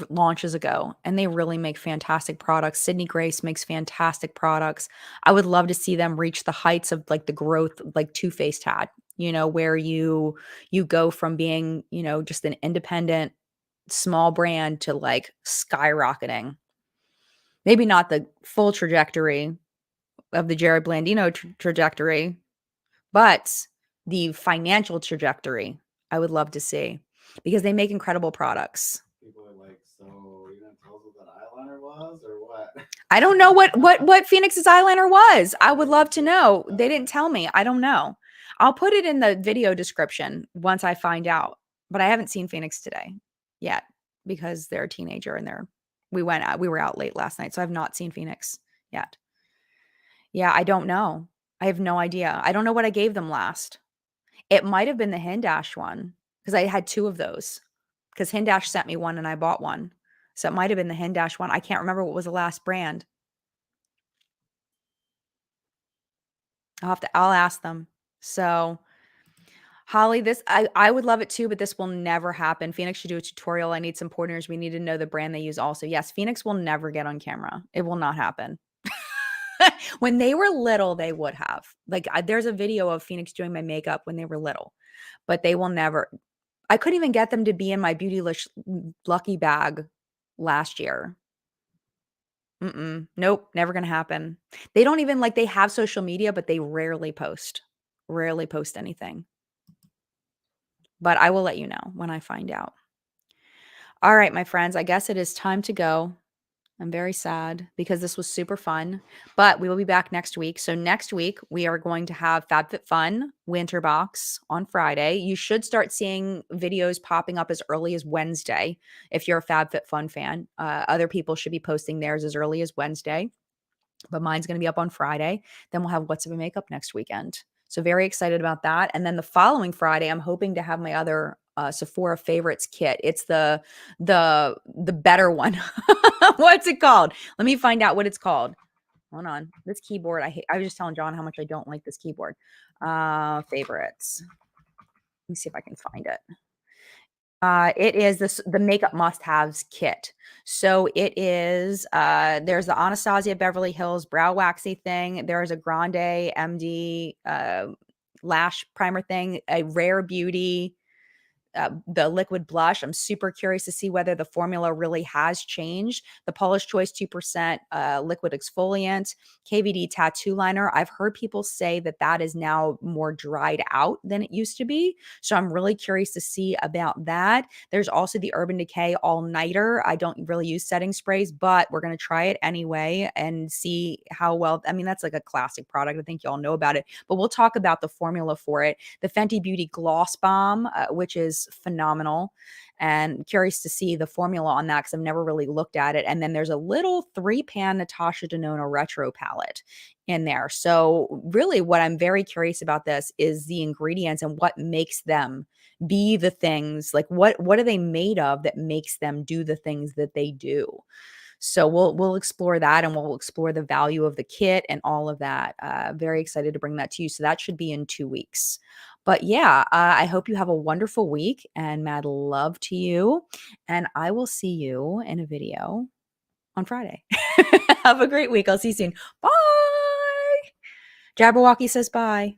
launches ago, and they really make fantastic products. Sydney Grace makes fantastic products. I would love to see them reach the heights of like the growth like Too Faced had, where you go from being, just an independent small brand to like skyrocketing. Maybe not the full trajectory of the Jared Blandino trajectory, but the financial trajectory I would love to see because they make incredible products. People are like, so you didn't tell us what that eyeliner was or what? I don't know what Phoenix's eyeliner was. I would love to know. They didn't tell me. I don't know. I'll put it in the video description once I find out. But I haven't seen Phoenix today yet because they're a teenager and we were out late last night, so I've not seen Phoenix yet. Yeah, I don't know. I have no idea. I don't know what I gave them last. It might have been the Hindash one because I had 2 of those because Hindash sent me one and I bought one. So it might have been the Hindash one. I can't remember what was the last brand. I'll ask them. So Holly, I would love it too, but this will never happen. Phoenix should do a tutorial. I need some pointers. We need to know the brand they use also. Yes, Phoenix will never get on camera. It will not happen. When they were little, they would have. Like there's a video of Phoenix doing my makeup when they were little, but they will never. I couldn't even get them to be in my Beautylish lucky bag last year. Nope, never gonna happen. They don't even they have social media, but they rarely post anything. But I will let you know when I find out. All right, my friends, I guess it is time to go. I'm very sad because this was super fun, but we will be back next week. So next week we are going to have FabFitFun Winter Box on Friday. You should start seeing videos popping up as early as Wednesday if you're a FabFitFun fan. Other people should be posting theirs as early as Wednesday, but mine's going to be up on Friday. Then we'll have What's Up in Makeup next weekend. So very excited about that. And then the following Friday, I'm hoping to have my other Sephora favorites kit. It's the better one. What's it called? Let me find out what it's called. Hold on. This keyboard, I was just telling John how much I don't like this keyboard. Favorites. Let me see if I can find it. It is the makeup must-haves kit. So it is, there's the Anastasia Beverly Hills brow waxy thing. There's a Grande MD lash primer thing, a Rare Beauty, the liquid blush. I'm super curious to see whether the formula really has changed. The Polish Choice 2% liquid exfoliant, KVD tattoo liner. I've heard people say that is now more dried out than it used to be. So I'm really curious to see about that. There's also the Urban Decay all-nighter. I don't really use setting sprays, but we're going to try it anyway and see how well. I mean, that's like a classic product. I think y'all know about it, but we'll talk about the formula for it. The Fenty Beauty Gloss Bomb, which is phenomenal, and curious to see the formula on that because I've never really looked at it. And then there's a little 3-pan Natasha Denona retro palette in there. So really what I'm very curious about this is the ingredients and what makes them be the things, like what are they made of that makes them do the things that they do. So we'll explore that, and we'll explore the value of the kit and all of that. Very excited to bring that to you. So that should be in 2 weeks. But yeah, I hope you have a wonderful week and mad love to you. And I will see you in a video on Friday. Have a great week. I'll see you soon. Bye. Jabberwocky says bye.